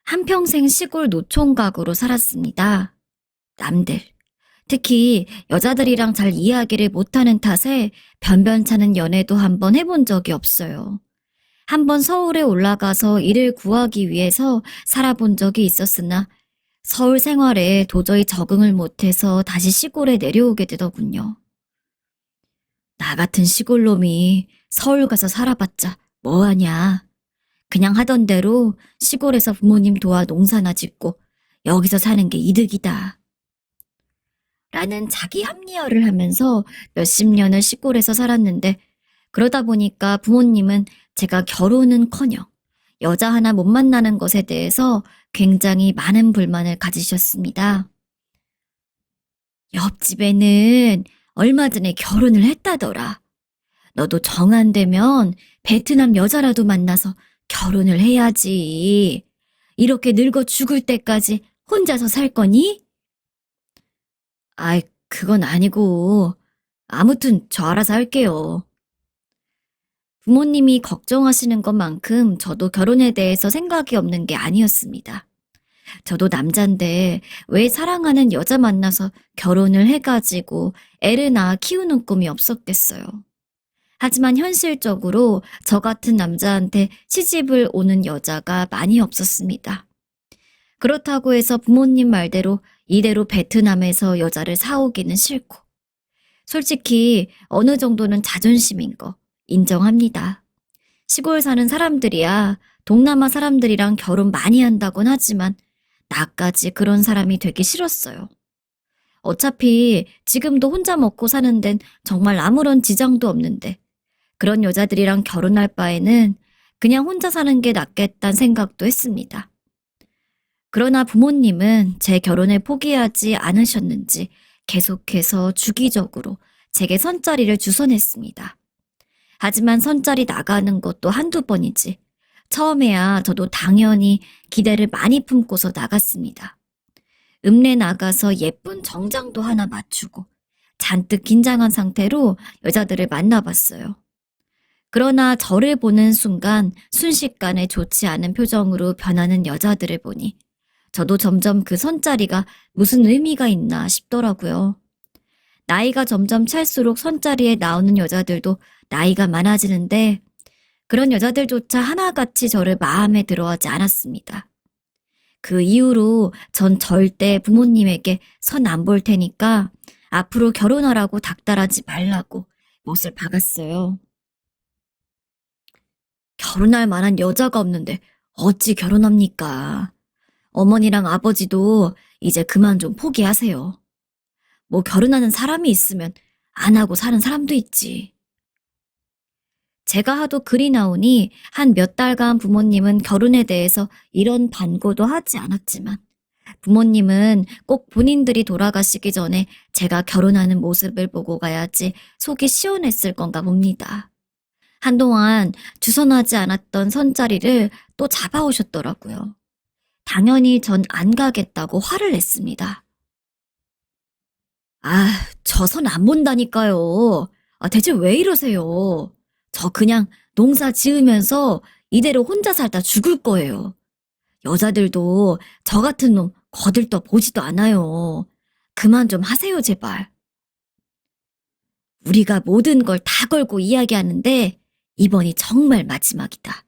한평생 시골 노총각으로 살았습니다. 남들, 특히 여자들이랑 잘 이야기를 못하는 탓에 변변찮은 연애도 한번 해본 적이 없어요. 한번 서울에 올라가서 일을 구하기 위해서 살아본 적이 있었으나 서울 생활에 도저히 적응을 못해서 다시 시골에 내려오게 되더군요. 나 같은 시골놈이 서울 가서 살아봤자 뭐하냐. 그냥 하던 대로 시골에서 부모님 도와 농사나 짓고 여기서 사는 게 이득이다. 라는 자기 합리화를 하면서 몇십 년을 시골에서 살았는데 그러다 보니까 부모님은 제가 결혼은커녕 여자 하나 못 만나는 것에 대해서 굉장히 많은 불만을 가지셨습니다. 옆집에는 얼마 전에 결혼을 했다더라. 너도 정 안 되면 베트남 여자라도 만나서 결혼을 해야지. 이렇게 늙어 죽을 때까지 혼자서 살 거니? 아이, 그건 아니고. 아무튼 저 알아서 할게요. 부모님이 걱정하시는 것만큼 저도 결혼에 대해서 생각이 없는 게 아니었습니다. 저도 남잔데 왜 사랑하는 여자 만나서 결혼을 해가지고 애를 낳아 키우는 꿈이 없었겠어요. 하지만 현실적으로 저 같은 남자한테 시집을 오는 여자가 많이 없었습니다. 그렇다고 해서 부모님 말대로 이대로 베트남에서 여자를 사오기는 싫고 솔직히 어느 정도는 자존심인 거 인정합니다. 시골 사는 사람들이야 동남아 사람들이랑 결혼 많이 한다곤 하지만 나까지 그런 사람이 되기 싫었어요. 어차피 지금도 혼자 먹고 사는 데는 정말 아무런 지장도 없는데 그런 여자들이랑 결혼할 바에는 그냥 혼자 사는 게 낫겠다는 생각도 했습니다. 그러나 부모님은 제 결혼을 포기하지 않으셨는지 계속해서 주기적으로 제게 선짜리를 주선했습니다. 하지만 선짜리 나가는 것도 한두 번이지. 처음에야 저도 당연히 기대를 많이 품고서 나갔습니다. 읍내 나가서 예쁜 정장도 하나 맞추고 잔뜩 긴장한 상태로 여자들을 만나봤어요. 그러나 저를 보는 순간 순식간에 좋지 않은 표정으로 변하는 여자들을 보니 저도 점점 그 선짜리가 무슨 의미가 있나 싶더라고요. 나이가 점점 찰수록 선짜리에 나오는 여자들도 나이가 많아지는데 그런 여자들조차 하나같이 저를 마음에 들어하지 않았습니다. 그 이후로 전 절대 부모님에게 선 안 볼 테니까 앞으로 결혼하라고 닥달하지 말라고 못을 박았어요. 결혼할 만한 여자가 없는데 어찌 결혼합니까? 어머니랑 아버지도 이제 그만 좀 포기하세요. 뭐 결혼하는 사람이 있으면 안 하고 사는 사람도 있지. 제가 하도 글이 나오니 한 몇 달간 부모님은 결혼에 대해서 이런 반고도 하지 않았지만 부모님은 꼭 본인들이 돌아가시기 전에 제가 결혼하는 모습을 보고 가야지 속이 시원했을 건가 봅니다. 한동안 주선하지 않았던 선자리를 또 잡아오셨더라고요. 당연히 전 안 가겠다고 화를 냈습니다. 아, 저 선 안 본다니까요. 대체 왜 이러세요? 저 그냥 농사 지으면서 이대로 혼자 살다 죽을 거예요. 여자들도 저 같은 놈 거들떠 보지도 않아요. 그만 좀 하세요, 제발. 우리가 모든 걸 다 걸고 이야기하는데 이번이 정말 마지막이다.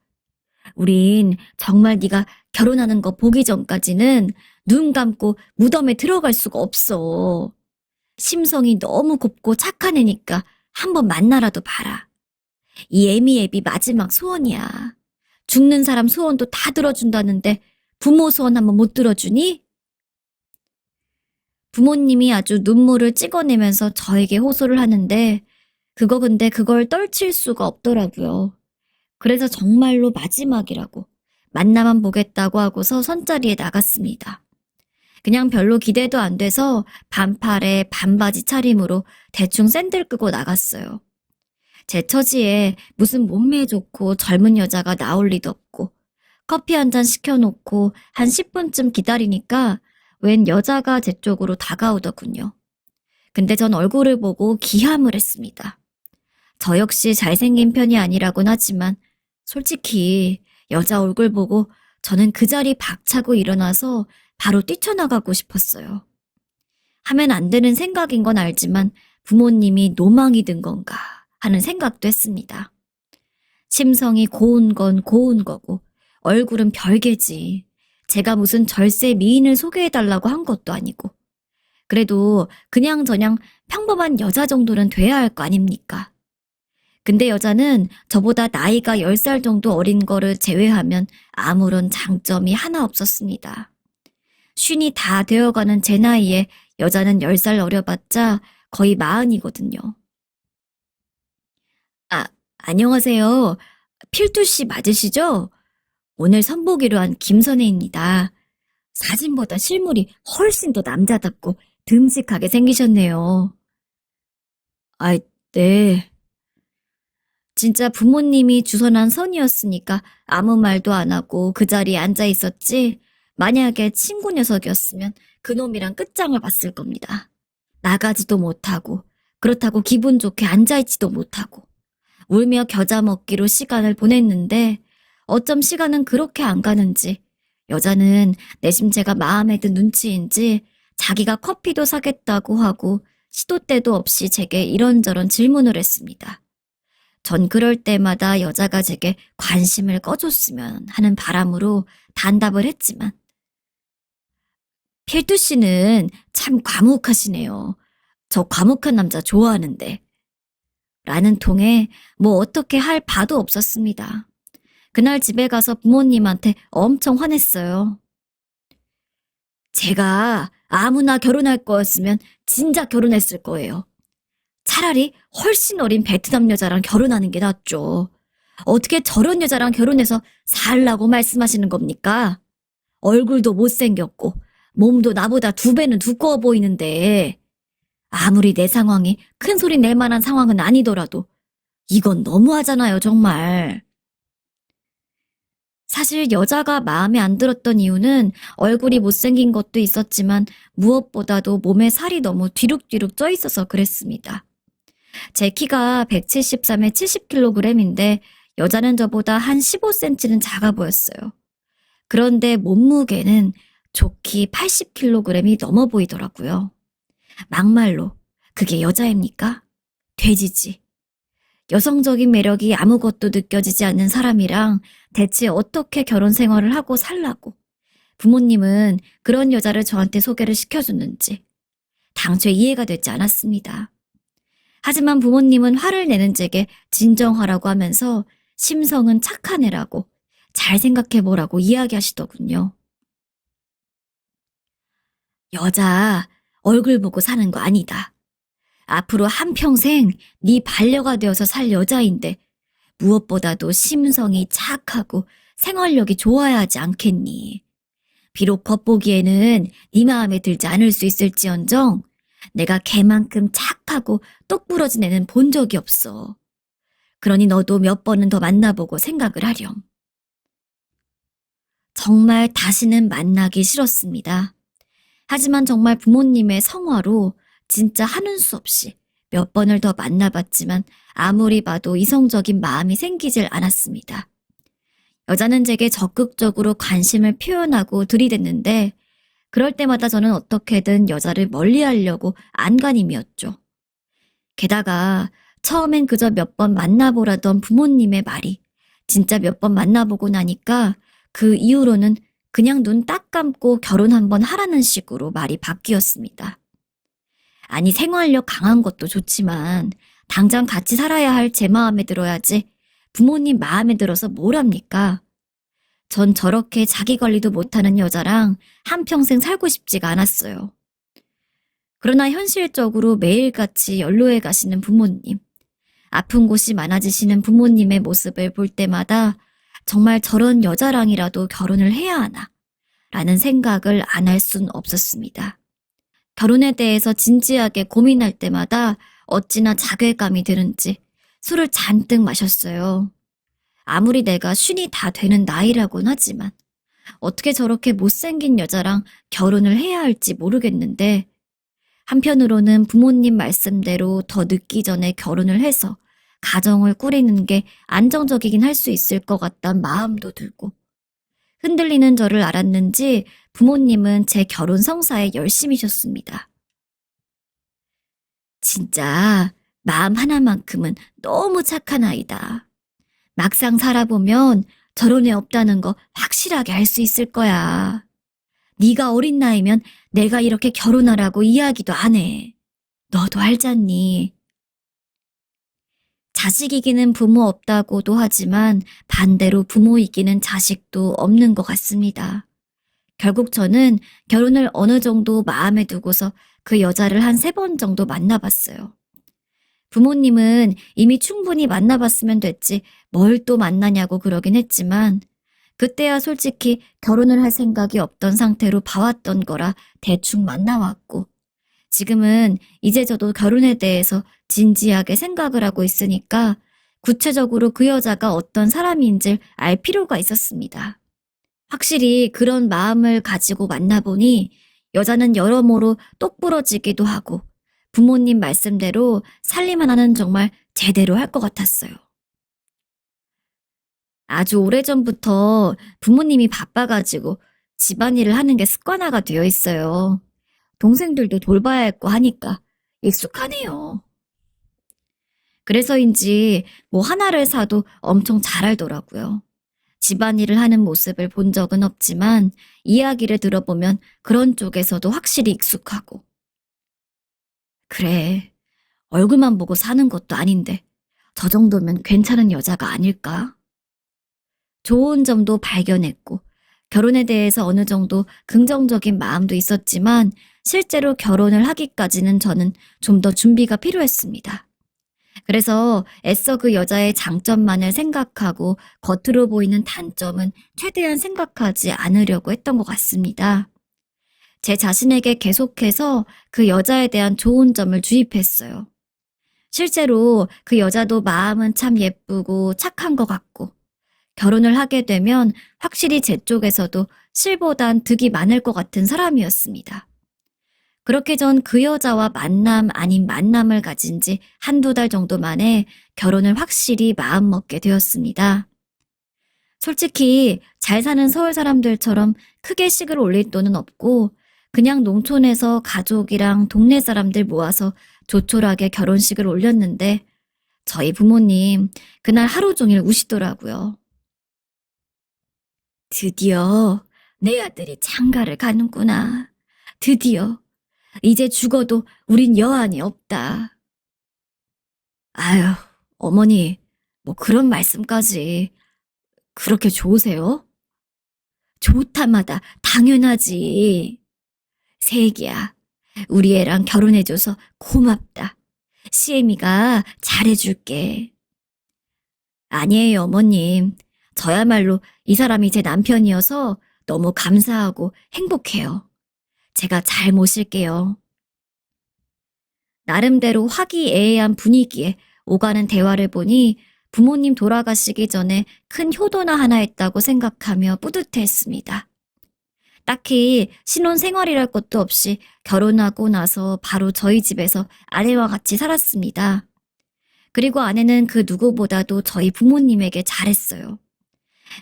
우린 정말 네가 결혼하는 거 보기 전까지는 눈 감고 무덤에 들어갈 수가 없어. 심성이 너무 곱고 착한 애니까 한번 만나라도 봐라. 이 애미애비 마지막 소원이야. 죽는 사람 소원도 다 들어준다는데 부모 소원 한번 못 들어주니? 부모님이 아주 눈물을 찍어내면서 저에게 호소를 하는데 근데 그걸 떨칠 수가 없더라고요. 그래서 정말로 마지막이라고 만나만 보겠다고 하고서 선자리에 나갔습니다. 그냥 별로 기대도 안 돼서 반팔에 반바지 차림으로 대충 샌들 끄고 나갔어요. 제 처지에 무슨 몸매 좋고 젊은 여자가 나올 리도 없고 커피 한 잔 시켜놓고 한 10분쯤 기다리니까 웬 여자가 제 쪽으로 다가오더군요. 근데 전 얼굴을 보고 기함을 했습니다. 저 역시 잘생긴 편이 아니라곤 하지만 솔직히 여자 얼굴 보고 저는 그 자리 박차고 일어나서 바로 뛰쳐나가고 싶었어요. 하면 안 되는 생각인 건 알지만 부모님이 노망이 든 건가 하는 생각도 했습니다. 심성이 고운 건 고운 거고 얼굴은 별개지. 제가 무슨 절세 미인을 소개해달라고 한 것도 아니고. 그래도 그냥저냥 평범한 여자 정도는 돼야 할 거 아닙니까? 근데 여자는 저보다 나이가 10살 정도 어린 거를 제외하면 아무런 장점이 하나 없었습니다. 쉰이 다 되어가는 제 나이에 여자는 10살 어려봤자 거의 40이거든요. 아, 안녕하세요. 필투 씨 맞으시죠? 오늘 선보기로 한 김선혜입니다. 사진보다 실물이 훨씬 더 남자답고 듬직하게 생기셨네요. 아, 네. 진짜 부모님이 주선한 선이었으니까 아무 말도 안 하고 그 자리에 앉아 있었지. 만약에 친구 녀석이었으면 그놈이랑 끝장을 봤을 겁니다. 나가지도 못하고, 그렇다고 기분 좋게 앉아있지도 못하고, 울며 겨자 먹기로 시간을 보냈는데, 어쩜 시간은 그렇게 안 가는지, 여자는 내심 제가 마음에 든 눈치인지, 자기가 커피도 사겠다고 하고, 시도 때도 없이 제게 이런저런 질문을 했습니다. 전 그럴 때마다 여자가 제게 관심을 꺼줬으면 하는 바람으로 단답을 했지만, 필두 씨는 참 과묵하시네요. 저 과묵한 남자 좋아하는데. 라는 통에 뭐 어떻게 할 바도 없었습니다. 그날 집에 가서 부모님한테 엄청 화냈어요. 제가 아무나 결혼할 거였으면 진작 결혼했을 거예요. 차라리 훨씬 어린 베트남 여자랑 결혼하는 게 낫죠. 어떻게 저런 여자랑 결혼해서 살라고 말씀하시는 겁니까? 얼굴도 못생겼고 몸도 나보다 2배는 두꺼워 보이는데 아무리 내 상황이 큰 소리 낼 만한 상황은 아니더라도 이건 너무하잖아요, 정말. 사실 여자가 마음에 안 들었던 이유는 얼굴이 못생긴 것도 있었지만 무엇보다도 몸에 살이 너무 뒤룩뒤룩 쪄 있어서 그랬습니다. 제 키가 173에 70kg인데 여자는 저보다 한 15cm는 작아 보였어요. 그런데 몸무게는 좋기 80kg이 넘어 보이더라고요. 막말로 그게 여자입니까? 돼지지. 여성적인 매력이 아무것도 느껴지지 않는 사람이랑 대체 어떻게 결혼 생활을 하고 살라고 부모님은 그런 여자를 저한테 소개를 시켜줬는지 당초에 이해가 되지 않았습니다. 하지만 부모님은 화를 내는 제게 진정하라고 하면서 심성은 착한 애라고 잘 생각해보라고 이야기하시더군요. 여자 얼굴 보고 사는 거 아니다. 앞으로 한평생 네 반려가 되어서 살 여자인데 무엇보다도 심성이 착하고 생활력이 좋아야 하지 않겠니? 비록 겉보기에는 네 마음에 들지 않을 수 있을지언정 내가 걔만큼 착하고 똑부러진 애는 본 적이 없어. 그러니 너도 몇 번은 더 만나보고 생각을 하렴. 정말 다시는 만나기 싫었습니다. 하지만 정말 부모님의 성화로 진짜 하는 수 없이 몇 번을 더 만나봤지만 아무리 봐도 이성적인 마음이 생기질 않았습니다. 여자는 제게 적극적으로 관심을 표현하고 들이댔는데 그럴 때마다 저는 어떻게든 여자를 멀리하려고 안간힘이었죠. 게다가 처음엔 그저 몇 번 만나보라던 부모님의 말이 진짜 몇 번 만나보고 나니까 그 이후로는 그냥 눈 딱 감고 결혼 한번 하라는 식으로 말이 바뀌었습니다. 아니 생활력 강한 것도 좋지만 당장 같이 살아야 할 제 마음에 들어야지 부모님 마음에 들어서 뭘 합니까? 전 저렇게 자기 관리도 못하는 여자랑 한평생 살고 싶지가 않았어요. 그러나 현실적으로 매일같이 연로해 가시는 부모님, 아픈 곳이 많아지시는 부모님의 모습을 볼 때마다 정말 저런 여자랑이라도 결혼을 해야 하나 라는 생각을 안 할 순 없었습니다. 결혼에 대해서 진지하게 고민할 때마다 어찌나 자괴감이 드는지 술을 잔뜩 마셨어요. 아무리 내가 쉰이 다 되는 나이라곤 하지만 어떻게 저렇게 못생긴 여자랑 결혼을 해야 할지 모르겠는데 한편으로는 부모님 말씀대로 더 늦기 전에 결혼을 해서 가정을 꾸리는 게 안정적이긴 할 수 있을 것 같다는 마음도 들고 흔들리는 저를 알았는지 부모님은 제 결혼 성사에 열심이셨습니다. 진짜 마음 하나만큼은 너무 착한 아이다. 막상 살아보면 저런 애 없다는 거 확실하게 알 수 있을 거야. 네가 어린 나이면 내가 이렇게 결혼하라고 이야기도 안 해. 너도 알잖니. 자식 이기는 부모 없다고도 하지만 반대로 부모 이기는 자식도 없는 것 같습니다. 결국 저는 결혼을 어느 정도 마음에 두고서 그 여자를 한 3번 정도 만나봤어요. 부모님은 이미 충분히 만나봤으면 됐지 뭘 또 만나냐고 그러긴 했지만 그때야 솔직히 결혼을 할 생각이 없던 상태로 봐왔던 거라 대충 만나왔고 지금은 이제 저도 결혼에 대해서 진지하게 생각을 하고 있으니까 구체적으로 그 여자가 어떤 사람인지를 알 필요가 있었습니다. 확실히 그런 마음을 가지고 만나보니 여자는 여러모로 똑부러지기도 하고 부모님 말씀대로 살림 하나는 정말 제대로 할 것 같았어요. 아주 오래전부터 부모님이 바빠가지고 집안일을 하는 게 습관화가 되어 있어요. 동생들도 돌봐야 했고 하니까 익숙하네요. 그래서인지 뭐 하나를 사도 엄청 잘 알더라고요. 집안일을 하는 모습을 본 적은 없지만 이야기를 들어보면 그런 쪽에서도 확실히 익숙하고. 그래, 얼굴만 보고 사는 것도 아닌데 저 정도면 괜찮은 여자가 아닐까? 좋은 점도 발견했고 결혼에 대해서 어느 정도 긍정적인 마음도 있었지만 실제로 결혼을 하기까지는 저는 좀 더 준비가 필요했습니다. 그래서 애써 그 여자의 장점만을 생각하고 겉으로 보이는 단점은 최대한 생각하지 않으려고 했던 것 같습니다. 제 자신에게 계속해서 그 여자에 대한 좋은 점을 주입했어요. 실제로 그 여자도 마음은 참 예쁘고 착한 것 같고 결혼을 하게 되면 확실히 제 쪽에서도 실보단 득이 많을 것 같은 사람이었습니다. 그렇게 전 그 여자와 만남 아닌 만남을 가진 지 한두 달 정도 만에 결혼을 확실히 마음먹게 되었습니다. 솔직히 잘 사는 서울 사람들처럼 크게 식을 올릴 돈은 없고 그냥 농촌에서 가족이랑 동네 사람들 모아서 조촐하게 결혼식을 올렸는데 저희 부모님 그날 하루 종일 우시더라고요. 드디어 내 아들이 장가를 가는구나. 드디어. 이제 죽어도 우린 여한이 없다. 아유, 어머니, 뭐 그런 말씀까지 그렇게 좋으세요? 좋다마다 당연하지. 세기야, 우리 애랑 결혼해줘서 고맙다. 시애미가 잘해줄게. 아니에요, 어머님. 저야말로 이 사람이 제 남편이어서 너무 감사하고 행복해요. 제가 잘 모실게요. 나름대로 화기애애한 분위기에 오가는 대화를 보니 부모님 돌아가시기 전에 큰 효도나 하나 했다고 생각하며 뿌듯해했습니다. 딱히 신혼 생활이랄 것도 없이 결혼하고 나서 바로 저희 집에서 아내와 같이 살았습니다. 그리고 아내는 그 누구보다도 저희 부모님에게 잘했어요.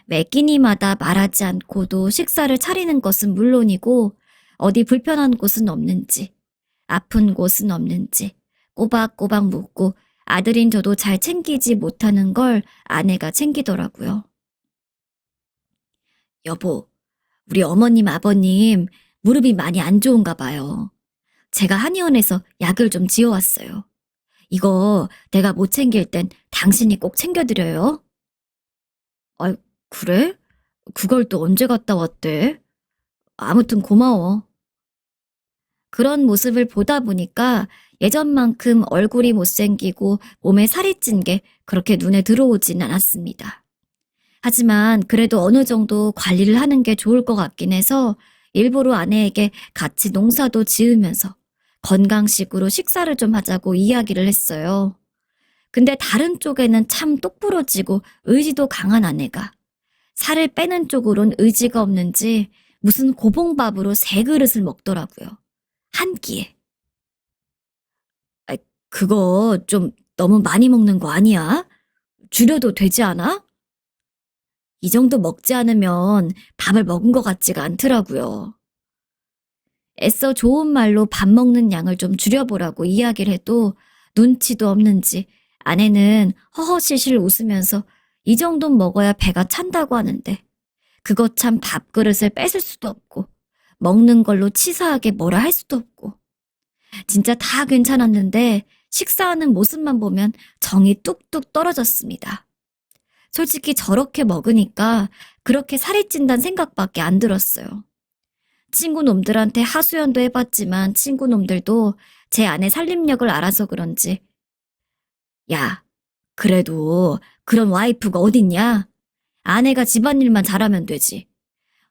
매 끼니마다 말하지 않고도 식사를 차리는 것은 물론이고 어디 불편한 곳은 없는지, 아픈 곳은 없는지 꼬박꼬박 묻고 아들인 저도 잘 챙기지 못하는 걸 아내가 챙기더라고요. 여보, 우리 어머님, 아버님 무릎이 많이 안 좋은가 봐요. 제가 한의원에서 약을 좀 지어왔어요. 이거 내가 못 챙길 땐 당신이 꼭 챙겨드려요. 아, 그래? 그걸 또 언제 갔다 왔대? 아무튼 고마워. 그런 모습을 보다 보니까 예전만큼 얼굴이 못생기고 몸에 살이 찐 게 그렇게 눈에 들어오진 않았습니다. 하지만 그래도 어느 정도 관리를 하는 게 좋을 것 같긴 해서 일부러 아내에게 같이 농사도 지으면서 건강식으로 식사를 좀 하자고 이야기를 했어요. 근데 다른 쪽에는 참 똑부러지고 의지도 강한 아내가 살을 빼는 쪽으론 의지가 없는지 무슨 고봉밥으로 3그릇을 먹더라고요. 한 끼에. 아, 그거 좀 너무 많이 먹는 거 아니야? 줄여도 되지 않아? 이 정도 먹지 않으면 밥을 먹은 것 같지가 않더라고요. 애써 좋은 말로 밥 먹는 양을 좀 줄여보라고 이야기를 해도 눈치도 없는지 아내는 허허실실 웃으면서 이 정도는 먹어야 배가 찬다고 하는데 그거 참 밥그릇을 뺏을 수도 없고 먹는 걸로 치사하게 뭐라 할 수도 없고 진짜 다 괜찮았는데 식사하는 모습만 보면 정이 뚝뚝 떨어졌습니다. 솔직히 저렇게 먹으니까 그렇게 살이 찐다는 생각밖에 안 들었어요. 친구 놈들한테 하소연도 해봤지만 친구 놈들도 제 아내 살림력을 알아서 그런지 야, 그래도 그런 와이프가 어딨냐? 아내가 집안일만 잘하면 되지.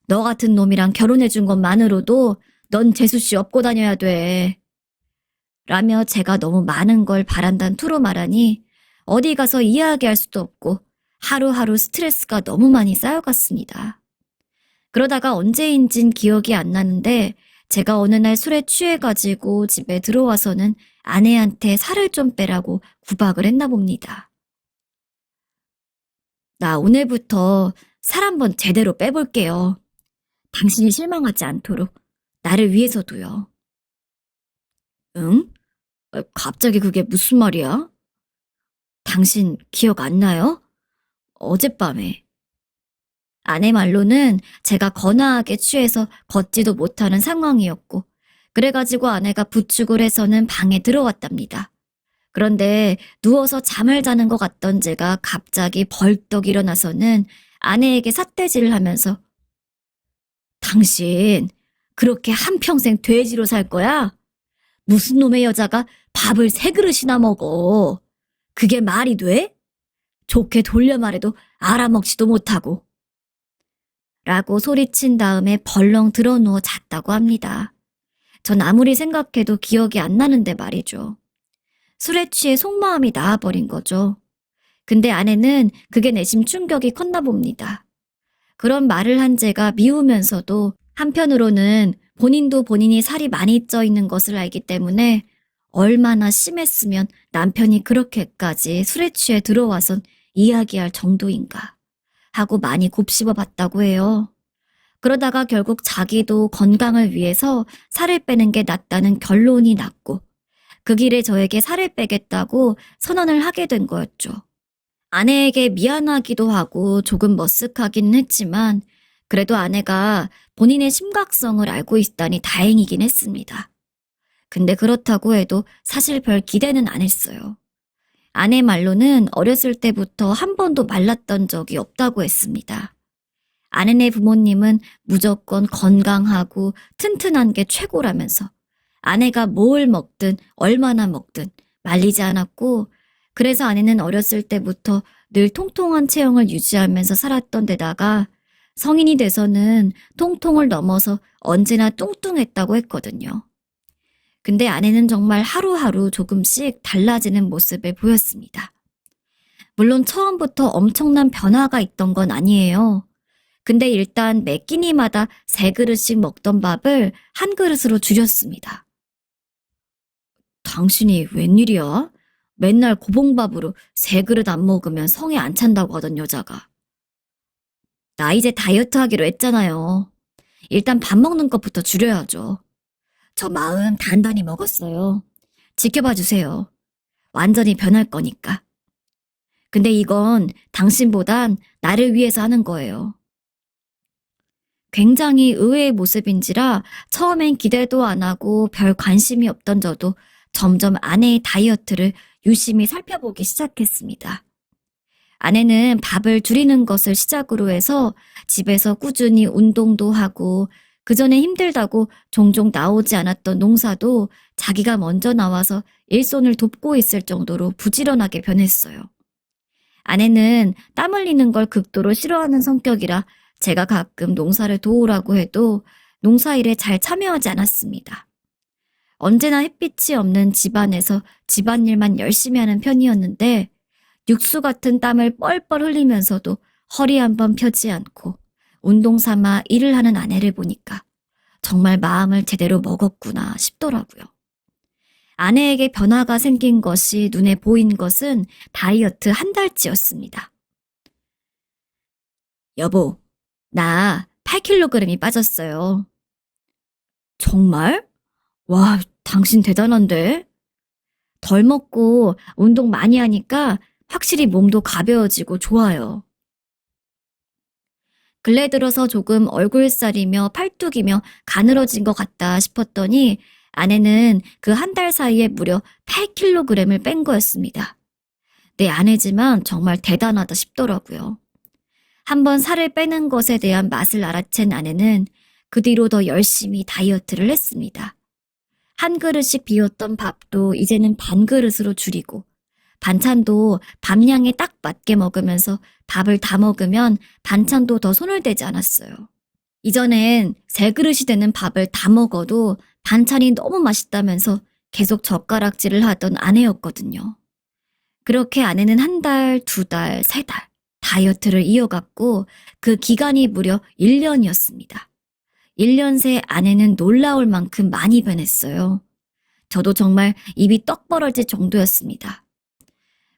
너 같은 놈이랑 결혼해준 것만으로도 넌 재수씨 업고 다녀야 돼. 라며 제가 너무 많은 걸 바란다는 투로 말하니 어디 가서 이야기할 수도 없고 하루하루 스트레스가 너무 많이 쌓여갔습니다. 그러다가 언제인진 기억이 안 나는데 제가 어느 날 술에 취해가지고 집에 들어와서는 아내한테 살을 좀 빼라고 구박을 했나 봅니다. 나 오늘부터 살 한번 제대로 빼볼게요. 당신이 실망하지 않도록 나를 위해서도요. 응? 갑자기 그게 무슨 말이야? 당신 기억 안 나요? 어젯밤에. 아내 말로는 제가 거나하게 취해서 걷지도 못하는 상황이었고 그래가지고 아내가 부축을 해서는 방에 들어왔답니다. 그런데 누워서 잠을 자는 것 같던 제가 갑자기 벌떡 일어나서는 아내에게 삿대질을 하면서 당신 그렇게 한평생 돼지로 살 거야? 무슨 놈의 여자가 밥을 3그릇이나 먹어. 그게 말이 돼? 좋게 돌려 말해도 알아먹지도 못하고. 라고 소리친 다음에 벌렁 드러누워 잤다고 합니다. 전 아무리 생각해도 기억이 안 나는데 말이죠. 술에 취해 속마음이 나와버린 거죠. 근데 아내는 그게 내심 충격이 컸나 봅니다. 그런 말을 한 제가 미우면서도 한편으로는 본인도 본인이 살이 많이 쪄 있는 것을 알기 때문에 얼마나 심했으면 남편이 그렇게까지 술에 취해 들어와선 이야기할 정도인가 하고 많이 곱씹어 봤다고 해요. 그러다가 결국 자기도 건강을 위해서 살을 빼는 게 낫다는 결론이 났고 그 길에 저에게 살을 빼겠다고 선언을 하게 된 거였죠. 아내에게 미안하기도 하고 조금 머쓱하긴 했지만 그래도 아내가 본인의 심각성을 알고 있다니 다행이긴 했습니다. 근데 그렇다고 해도 사실 별 기대는 안 했어요. 아내 말로는 어렸을 때부터 한 번도 말랐던 적이 없다고 했습니다. 아내네 부모님은 무조건 건강하고 튼튼한 게 최고라면서 아내가 뭘 먹든 얼마나 먹든 말리지 않았고 그래서 아내는 어렸을 때부터 늘 통통한 체형을 유지하면서 살았던 데다가 성인이 돼서는 통통을 넘어서 언제나 뚱뚱했다고 했거든요. 근데 아내는 정말 하루하루 조금씩 달라지는 모습을 보였습니다. 물론 처음부터 엄청난 변화가 있던 건 아니에요. 근데 일단 매 끼니마다 3그릇씩 먹던 밥을 1그릇으로 줄였습니다. 당신이 웬일이야? 맨날 고봉밥으로 3그릇 안 먹으면 성에 안 찬다고 하던 여자가. 나 이제 다이어트 하기로 했잖아요. 일단 밥 먹는 것부터 줄여야죠. 저 마음 단단히 먹었어요. 지켜봐 주세요. 완전히 변할 거니까. 근데 이건 당신보단 나를 위해서 하는 거예요. 굉장히 의외의 모습인지라 처음엔 기대도 안 하고 별 관심이 없던 저도 점점 아내의 다이어트를 유심히 살펴보기 시작했습니다. 아내는 밥을 줄이는 것을 시작으로 해서 집에서 꾸준히 운동도 하고 그전에 힘들다고 종종 나오지 않았던 농사도 자기가 먼저 나와서 일손을 돕고 있을 정도로 부지런하게 변했어요. 아내는 땀 흘리는 걸 극도로 싫어하는 성격이라 제가 가끔 농사를 도우라고 해도 농사일에 잘 참여하지 않았습니다. 언제나 햇빛이 없는 집안에서 집안일만 열심히 하는 편이었는데 육수 같은 땀을 뻘뻘 흘리면서도 허리 한번 펴지 않고 운동 삼아 일을 하는 아내를 보니까 정말 마음을 제대로 먹었구나 싶더라고요. 아내에게 변화가 생긴 것이 눈에 보인 것은 다이어트 1달치였습니다. 여보, 나 8kg이 빠졌어요. 정말? 와, 당신 대단한데? 덜 먹고 운동 많이 하니까 확실히 몸도 가벼워지고 좋아요. 근래 들어서 조금 얼굴살이며 팔뚝이며 가늘어진 것 같다 싶었더니 아내는 그 한 달 사이에 무려 8kg을 뺀 거였습니다. 내 아내지만 정말 대단하다 싶더라고요. 한번 살을 빼는 것에 대한 맛을 알아챈 아내는 그 뒤로 더 열심히 다이어트를 했습니다. 한 그릇씩 비웠던 밥도 이제는 반 그릇으로 줄이고 반찬도 밥량에 딱 맞게 먹으면서 밥을 다 먹으면 반찬도 더 손을 대지 않았어요. 이전엔 세 그릇이 되는 밥을 다 먹어도 반찬이 너무 맛있다면서 계속 젓가락질을 하던 아내였거든요. 그렇게 아내는 한 달, 두 달, 세 달 다이어트를 이어갔고 그 기간이 무려 1년이었습니다. 1년 새 아내는 놀라울 만큼 많이 변했어요. 저도 정말 입이 떡 벌어질 정도였습니다.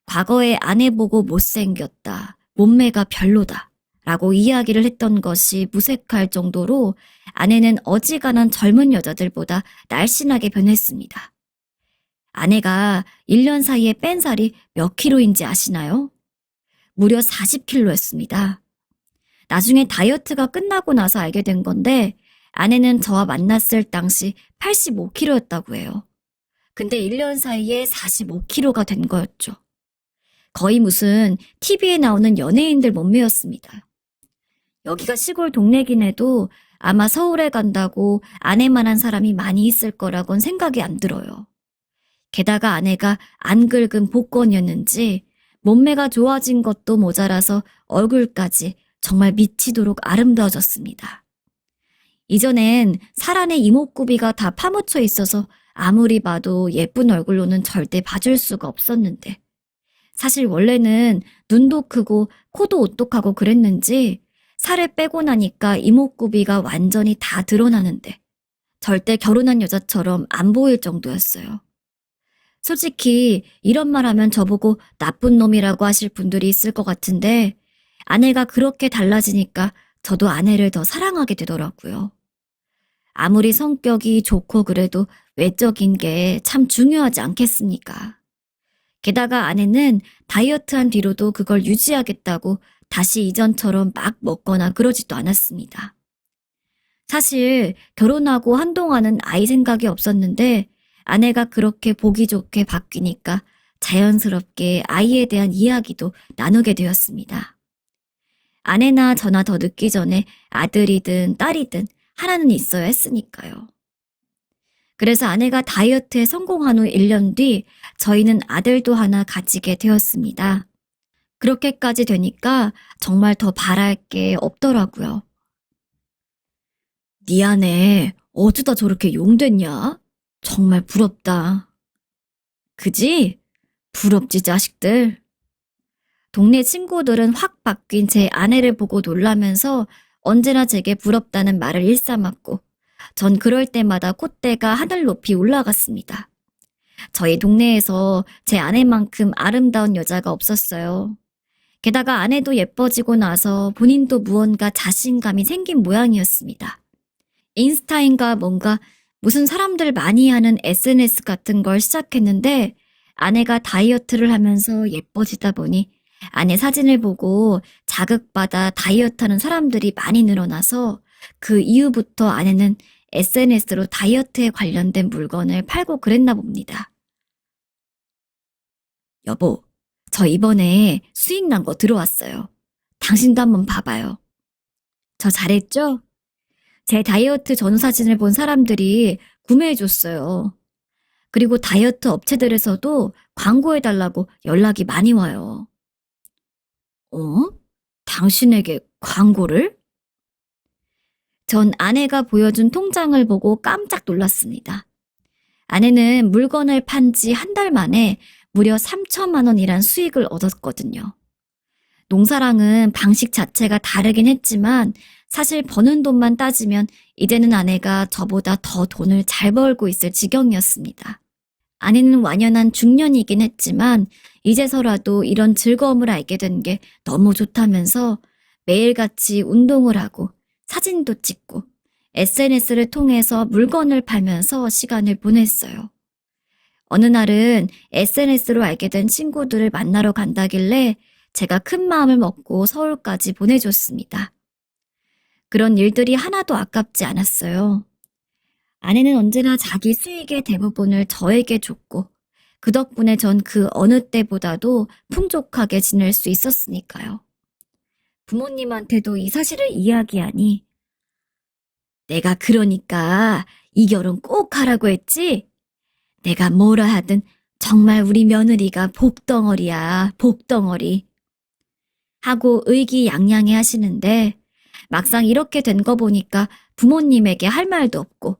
과거에 아내 보고 못생겼다, 몸매가 별로다 라고 이야기를 했던 것이 무색할 정도로 아내는 어지간한 젊은 여자들보다 날씬하게 변했습니다. 아내가 1년 사이에 뺀 살이 몇 킬로인지 아시나요? 무려 40kg였습니다. 나중에 다이어트가 끝나고 나서 알게 된 건데 아내는 저와 만났을 당시 85kg였다고 해요. 근데 1년 사이에 45kg가 된 거였죠. 거의 무슨 TV에 나오는 연예인들 몸매였습니다. 여기가 시골 동네긴 해도 아마 서울에 간다고 아내만한 사람이 많이 있을 거라곤 생각이 안 들어요. 게다가 아내가 안 긁은 복권이었는지 몸매가 좋아진 것도 모자라서 얼굴까지 정말 미치도록 아름다워졌습니다. 이전엔 살 안에 이목구비가 다 파묻혀 있어서 아무리 봐도 예쁜 얼굴로는 절대 봐줄 수가 없었는데 사실 원래는 눈도 크고 코도 오똑하고 그랬는지 살을 빼고 나니까 이목구비가 완전히 다 드러나는데 절대 결혼한 여자처럼 안 보일 정도였어요. 솔직히 이런 말 하면 저보고 나쁜 놈이라고 하실 분들이 있을 것 같은데 아내가 그렇게 달라지니까 저도 아내를 더 사랑하게 되더라고요. 아무리 성격이 좋고 그래도 외적인 게 참 중요하지 않겠습니까? 게다가 아내는 다이어트한 뒤로도 그걸 유지하겠다고 다시 이전처럼 막 먹거나 그러지도 않았습니다. 사실 결혼하고 한동안은 아이 생각이 없었는데 아내가 그렇게 보기 좋게 바뀌니까 자연스럽게 아이에 대한 이야기도 나누게 되었습니다. 아내나 저나 더 늦기 전에 아들이든 딸이든 하나는 있어야 했으니까요. 그래서 아내가 다이어트에 성공한 후 1년 뒤 저희는 아들도 하나 가지게 되었습니다. 그렇게까지 되니까 정말 더 바랄 게 없더라고요. 네 아내 어쩌다 저렇게 용됐냐? 정말 부럽다. 그지? 부럽지 자식들. 동네 친구들은 확 바뀐 제 아내를 보고 놀라면서 언제나 제게 부럽다는 말을 일삼았고 전 그럴 때마다 콧대가 하늘 높이 올라갔습니다. 저희 동네에서 제 아내만큼 아름다운 여자가 없었어요. 게다가 아내도 예뻐지고 나서 본인도 무언가 자신감이 생긴 모양이었습니다. 인스타인가 뭔가 무슨 사람들 많이 하는 SNS 같은 걸 시작했는데 아내가 다이어트를 하면서 예뻐지다 보니 아내 사진을 보고 자극받아 다이어트하는 사람들이 많이 늘어나서 그 이후부터 아내는 SNS로 다이어트에 관련된 물건을 팔고 그랬나 봅니다. 여보, 저 이번에 수익 난 거 들어왔어요. 당신도 한번 봐봐요. 저 잘했죠? 제 다이어트 전후 사진을 본 사람들이 구매해줬어요. 그리고 다이어트 업체들에서도 광고해달라고 연락이 많이 와요. 어? 당신에게 광고를? 전 아내가 보여준 통장을 보고 깜짝 놀랐습니다. 아내는 물건을 판 지 한 달 만에 무려 3천만 원이란 수익을 얻었거든요. 농사랑은 방식 자체가 다르긴 했지만 사실 버는 돈만 따지면 이제는 아내가 저보다 더 돈을 잘 벌고 있을 지경이었습니다. 아내는 완연한 중년이긴 했지만 이제서라도 이런 즐거움을 알게 된 게 너무 좋다면서 매일같이 운동을 하고 사진도 찍고 SNS를 통해서 물건을 팔면서 시간을 보냈어요. 어느 날은 SNS로 알게 된 친구들을 만나러 간다길래 제가 큰 마음을 먹고 서울까지 보내줬습니다. 그런 일들이 하나도 아깝지 않았어요. 아내는 언제나 자기 수익의 대부분을 저에게 줬고 그 덕분에 전 그 어느 때보다도 풍족하게 지낼 수 있었으니까요. 부모님한테도 이 사실을 이야기하니 내가 그러니까 이 결혼 꼭 하라고 했지? 내가 뭐라 하든 정말 우리 며느리가 복덩어리야, 복덩어리. 하고 의기양양해 하시는데 막상 이렇게 된 거 보니까 부모님에게 할 말도 없고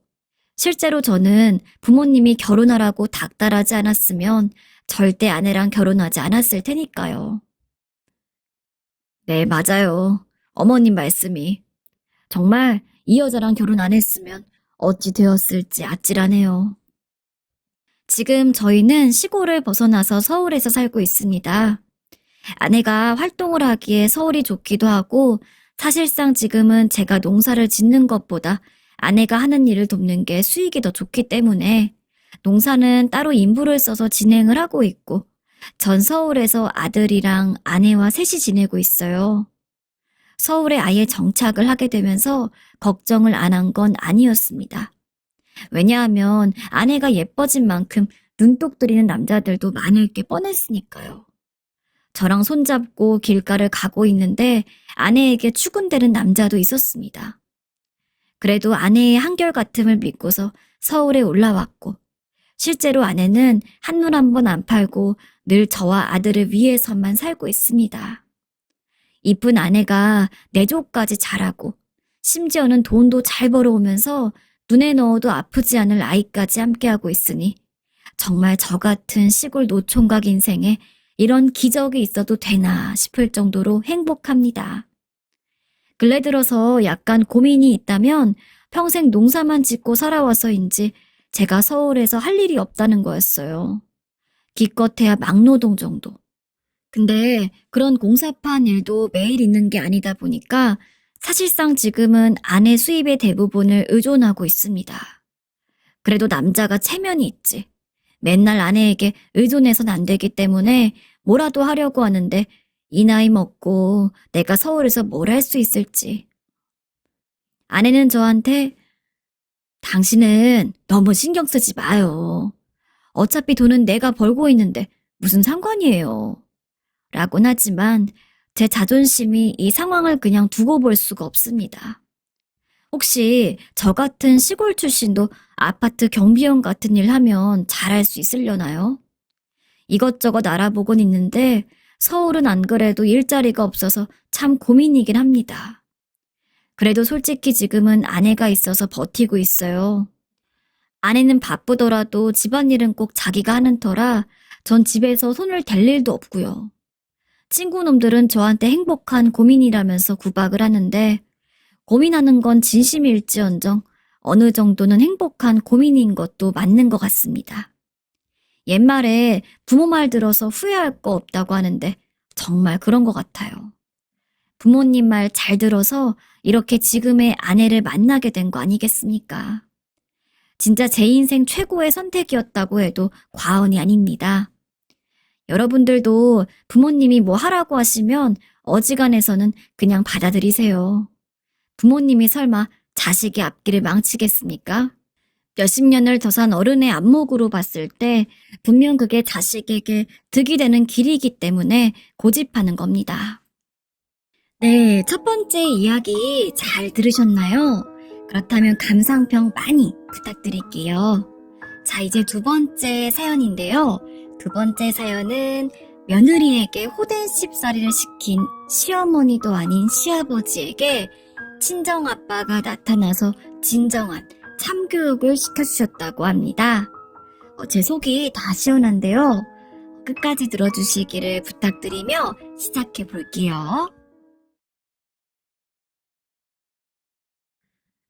실제로 저는 부모님이 결혼하라고 닥달하지 않았으면 절대 아내랑 결혼하지 않았을 테니까요. 네, 맞아요. 어머님 말씀이. 정말 이 여자랑 결혼 안 했으면 어찌 되었을지 아찔하네요. 지금 저희는 시골을 벗어나서 서울에서 살고 있습니다. 아내가 활동을 하기에 서울이 좋기도 하고 사실상 지금은 제가 농사를 짓는 것보다 아내가 하는 일을 돕는 게 수익이 더 좋기 때문에 농사는 따로 인부를 써서 진행을 하고 있고 전 서울에서 아들이랑 아내와 셋이 지내고 있어요. 서울에 아예 정착을 하게 되면서 걱정을 안 한 건 아니었습니다. 왜냐하면 아내가 예뻐진 만큼 눈독 들이는 남자들도 많을 게 뻔했으니까요. 저랑 손잡고 길가를 가고 있는데 아내에게 추근대는 남자도 있었습니다. 그래도 아내의 한결같음을 믿고서 서울에 올라왔고 실제로 아내는 한눈 한 번 안 팔고 늘 저와 아들을 위해서만 살고 있습니다. 이쁜 아내가 내조까지 잘하고 심지어는 돈도 잘 벌어오면서 눈에 넣어도 아프지 않을 아이까지 함께하고 있으니 정말 저 같은 시골 노총각 인생에 이런 기적이 있어도 되나 싶을 정도로 행복합니다. 근래 들어서 약간 고민이 있다면 평생 농사만 짓고 살아와서인지 제가 서울에서 할 일이 없다는 거였어요. 기껏해야 막노동 정도. 근데 그런 공사판 일도 매일 있는 게 아니다 보니까 사실상 지금은 아내 수입의 대부분을 의존하고 있습니다. 그래도 남자가 체면이 있지. 맨날 아내에게 의존해선 안 되기 때문에 뭐라도 하려고 하는데 이 나이 먹고 내가 서울에서 뭘 할 수 있을지. 아내는 저한테 당신은 너무 신경 쓰지 마요. 어차피 돈은 내가 벌고 있는데 무슨 상관이에요. 라곤 하지만 제 자존심이 이 상황을 그냥 두고 볼 수가 없습니다. 혹시 저 같은 시골 출신도 아파트 경비원 같은 일 하면 잘할 수 있으려나요? 이것저것 알아보곤 있는데 서울은 안 그래도 일자리가 없어서 참 고민이긴 합니다. 그래도 솔직히 지금은 아내가 있어서 버티고 있어요. 아내는 바쁘더라도 집안일은 꼭 자기가 하는 터라 전 집에서 손을 댈 일도 없고요. 친구놈들은 저한테 행복한 고민이라면서 구박을 하는데 고민하는 건 진심일지언정 어느 정도는 행복한 고민인 것도 맞는 것 같습니다. 옛말에 부모 말 들어서 후회할 거 없다고 하는데 정말 그런 것 같아요. 부모님 말 잘 들어서 이렇게 지금의 아내를 만나게 된 거 아니겠습니까? 진짜 제 인생 최고의 선택이었다고 해도 과언이 아닙니다. 여러분들도 부모님이 뭐 하라고 하시면 어지간해서는 그냥 받아들이세요. 부모님이 설마 자식의 앞길을 망치겠습니까? 몇십 년을 더 산 어른의 안목으로 봤을 때 분명 그게 자식에게 득이 되는 길이기 때문에 고집하는 겁니다. 네, 첫 번째 이야기 잘 들으셨나요? 그렇다면 감상평 많이 부탁드릴게요. 자, 이제 두 번째 사연인데요. 두 번째 사연은 며느리에게 호된 씹사리를 시킨 시어머니도 아닌 시아버지에게 친정아빠가 나타나서 진정한 참교육을 시켜주셨다고 합니다. 제 속이 다 시원한데요. 끝까지 들어주시기를 부탁드리며 시작해 볼게요.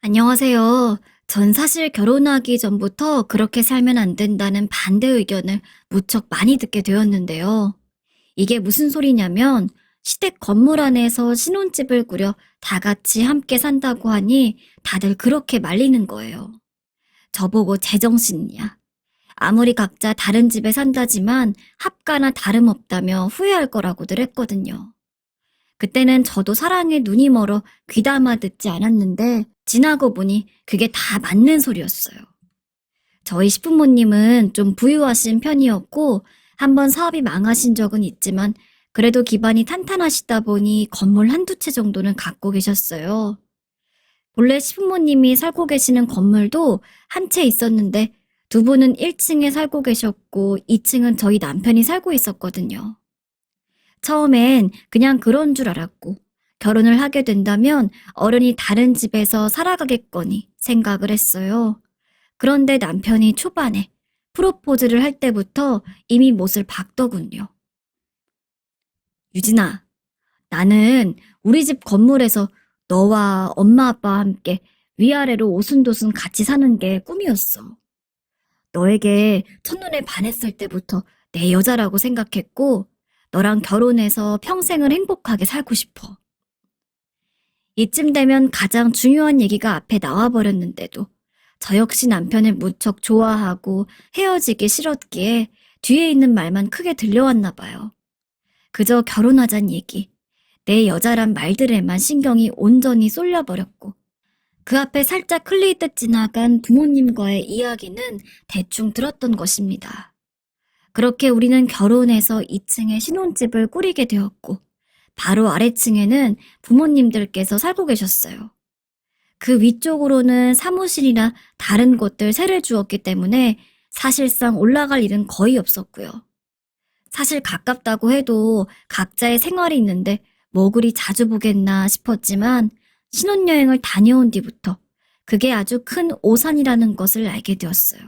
안녕하세요. 전 사실 결혼하기 전부터 그렇게 살면 안 된다는 반대 의견을 무척 많이 듣게 되었는데요. 이게 무슨 소리냐면 시댁 건물 안에서 신혼집을 꾸려 다 같이 함께 산다고 하니 다들 그렇게 말리는 거예요. 저보고 제정신이야. 아무리 각자 다른 집에 산다지만 합가나 다름없다며 후회할 거라고들 했거든요. 그때는 저도 사랑에 눈이 멀어 귀담아 듣지 않았는데 지나고 보니 그게 다 맞는 소리였어요. 저희 시부모님은 좀 부유하신 편이었고 한번 사업이 망하신 적은 있지만 그래도 기반이 탄탄하시다 보니 건물 한두 채 정도는 갖고 계셨어요. 본래 시부모님이 살고 계시는 건물도 한 채 있었는데 두 분은 1층에 살고 계셨고 2층은 저희 남편이 살고 있었거든요. 처음엔 그냥 그런 줄 알았고 결혼을 하게 된다면 어른이 다른 집에서 살아가겠거니 생각을 했어요. 그런데 남편이 초반에 프로포즈를 할 때부터 이미 못을 박더군요. 유진아, 나는 우리 집 건물에서 너와 엄마 아빠와 함께 위아래로 오순도순 같이 사는 게 꿈이었어. 너에게 첫눈에 반했을 때부터 내 여자라고 생각했고 너랑 결혼해서 평생을 행복하게 살고 싶어. 이쯤 되면 가장 중요한 얘기가 앞에 나와버렸는데도 저 역시 남편을 무척 좋아하고 헤어지기 싫었기에 뒤에 있는 말만 크게 들려왔나 봐요. 그저 결혼하잔 얘기, 내 여자란 말들에만 신경이 온전히 쏠려버렸고 그 앞에 살짝 흘리듯 지나간 부모님과의 이야기는 대충 들었던 것입니다. 그렇게 우리는 결혼해서 2층에 신혼집을 꾸리게 되었고 바로 아래층에는 부모님들께서 살고 계셨어요. 그 위쪽으로는 사무실이나 다른 곳들 세를 주었기 때문에 사실상 올라갈 일은 거의 없었고요. 사실 가깝다고 해도 각자의 생활이 있는데 뭐 그리 자주 보겠나 싶었지만 신혼여행을 다녀온 뒤부터 그게 아주 큰 오산이라는 것을 알게 되었어요.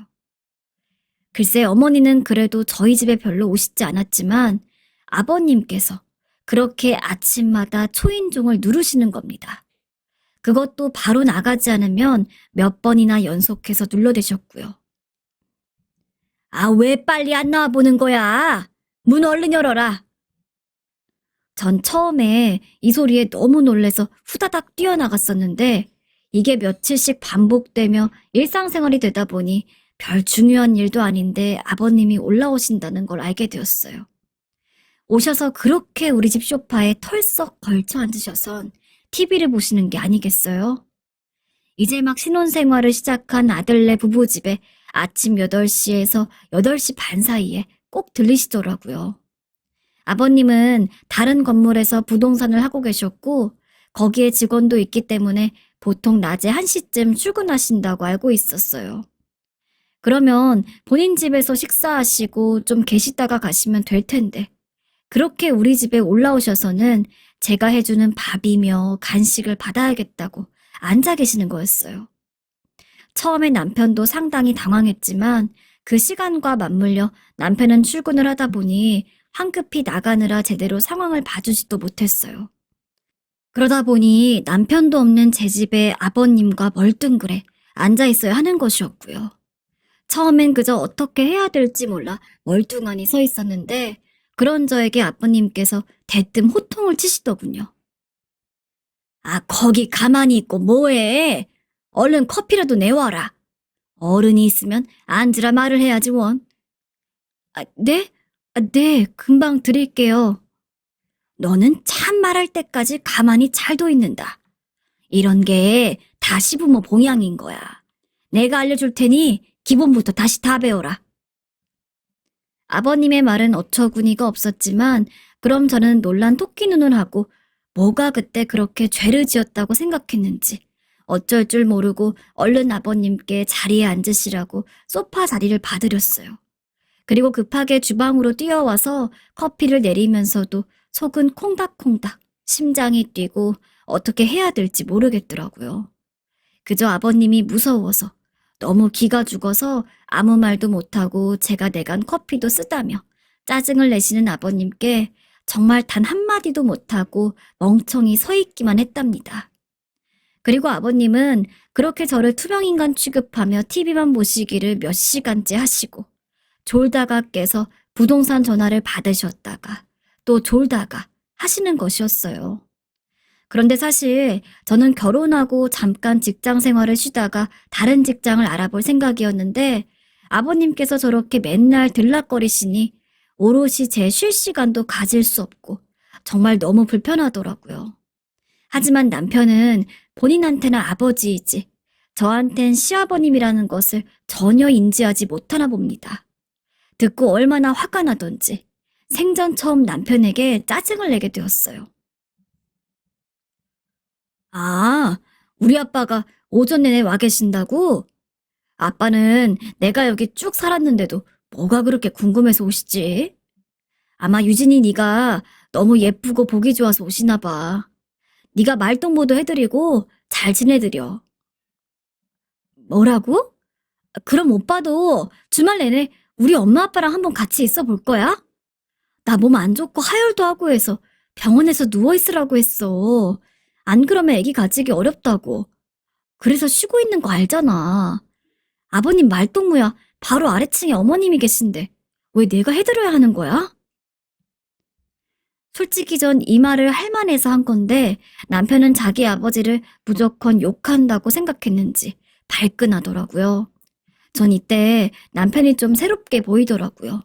글쎄 어머니는 그래도 저희 집에 별로 오시지 않았지만 아버님께서 그렇게 아침마다 초인종을 누르시는 겁니다. 그것도 바로 나가지 않으면 몇 번이나 연속해서 눌러대셨고요. 아, 왜 빨리 안 나와보는 거야? 문 얼른 열어라. 전 처음에 이 소리에 너무 놀래서 후다닥 뛰어나갔었는데 이게 며칠씩 반복되며 일상생활이 되다 보니 별 중요한 일도 아닌데 아버님이 올라오신다는 걸 알게 되었어요. 오셔서 그렇게 우리 집 소파에 털썩 걸쳐 앉으셔선 TV를 보시는 게 아니겠어요? 이제 막 신혼생활을 시작한 아들네 부부집에 아침 8시에서 8시 반 사이에 꼭 들리시더라고요. 아버님은 다른 건물에서 부동산을 하고 계셨고 거기에 직원도 있기 때문에 보통 낮에 1시쯤 출근하신다고 알고 있었어요. 그러면 본인 집에서 식사하시고 좀 계시다가 가시면 될 텐데 그렇게 우리 집에 올라오셔서는 제가 해주는 밥이며 간식을 받아야겠다고 앉아 계시는 거였어요. 처음에 남편도 상당히 당황했지만 그 시간과 맞물려 남편은 출근을 하다 보니 황급히 나가느라 제대로 상황을 봐주지도 못했어요. 그러다 보니 남편도 없는 제 집에 아버님과 멀뚱그레 앉아있어야 하는 것이었고요. 처음엔 그저 어떻게 해야 될지 몰라 멀뚱하니 서 있었는데 그런 저에게 아버님께서 대뜸 호통을 치시더군요. 아, 거기 가만히 있고 뭐해? 얼른 커피라도 내와라. 어른이 있으면 앉으라 말을 해야지 원. 아, 네? 아, 네, 금방 드릴게요. 너는 참 말할 때까지 가만히 잘도 있는다. 이런 게 다 시부모 봉양인 거야. 내가 알려줄 테니 기본부터 다시 다 배워라. 아버님의 말은 어처구니가 없었지만 그럼 저는 놀란 토끼 눈을 하고 뭐가 그때 그렇게 죄를 지었다고 생각했는지 어쩔 줄 모르고 얼른 아버님께 자리에 앉으시라고 소파 자리를 봐드렸어요. 그리고 급하게 주방으로 뛰어와서 커피를 내리면서도 속은 콩닥콩닥 심장이 뛰고 어떻게 해야 될지 모르겠더라고요. 그저 아버님이 무서워서 너무 기가 죽어서 아무 말도 못하고 제가 내간 커피도 쓰다며 짜증을 내시는 아버님께 정말 단 한마디도 못하고 멍청이 서 있기만 했답니다. 그리고 아버님은 그렇게 저를 투명인간 취급하며 TV만 보시기를 몇 시간째 하시고 졸다가 깨서 부동산 전화를 받으셨다가 또 졸다가 하시는 것이었어요. 그런데 사실 저는 결혼하고 잠깐 직장 생활을 쉬다가 다른 직장을 알아볼 생각이었는데 아버님께서 저렇게 맨날 들락거리시니 오롯이 제 쉴 시간도 가질 수 없고 정말 너무 불편하더라고요. 하지만 남편은 본인한테는 아버지이지 저한텐 시아버님이라는 것을 전혀 인지하지 못하나 봅니다. 듣고 얼마나 화가 나던지 생전 처음 남편에게 짜증을 내게 되었어요. 아, 우리 아빠가 오전 내내 와 계신다고? 아빠는 내가 여기 쭉 살았는데도 뭐가 그렇게 궁금해서 오시지? 아마 유진이 네가 너무 예쁘고 보기 좋아서 오시나 봐. 네가 말동무도 해드리고 잘 지내드려. 뭐라고? 그럼 오빠도 주말 내내 우리 엄마 아빠랑 한번 같이 있어 볼 거야? 나 몸 안 좋고 하혈도 하고 해서 병원에서 누워 있으라고 했어. 안 그러면 아기 가지기 어렵다고. 그래서 쉬고 있는 거 알잖아. 아버님 말동무야 바로 아래층에 어머님이 계신데 왜 내가 해드려야 하는 거야? 솔직히 전 이 말을 할 만해서 한 건데 남편은 자기 아버지를 무조건 욕한다고 생각했는지 발끈하더라고요. 전 이때 남편이 좀 새롭게 보이더라고요.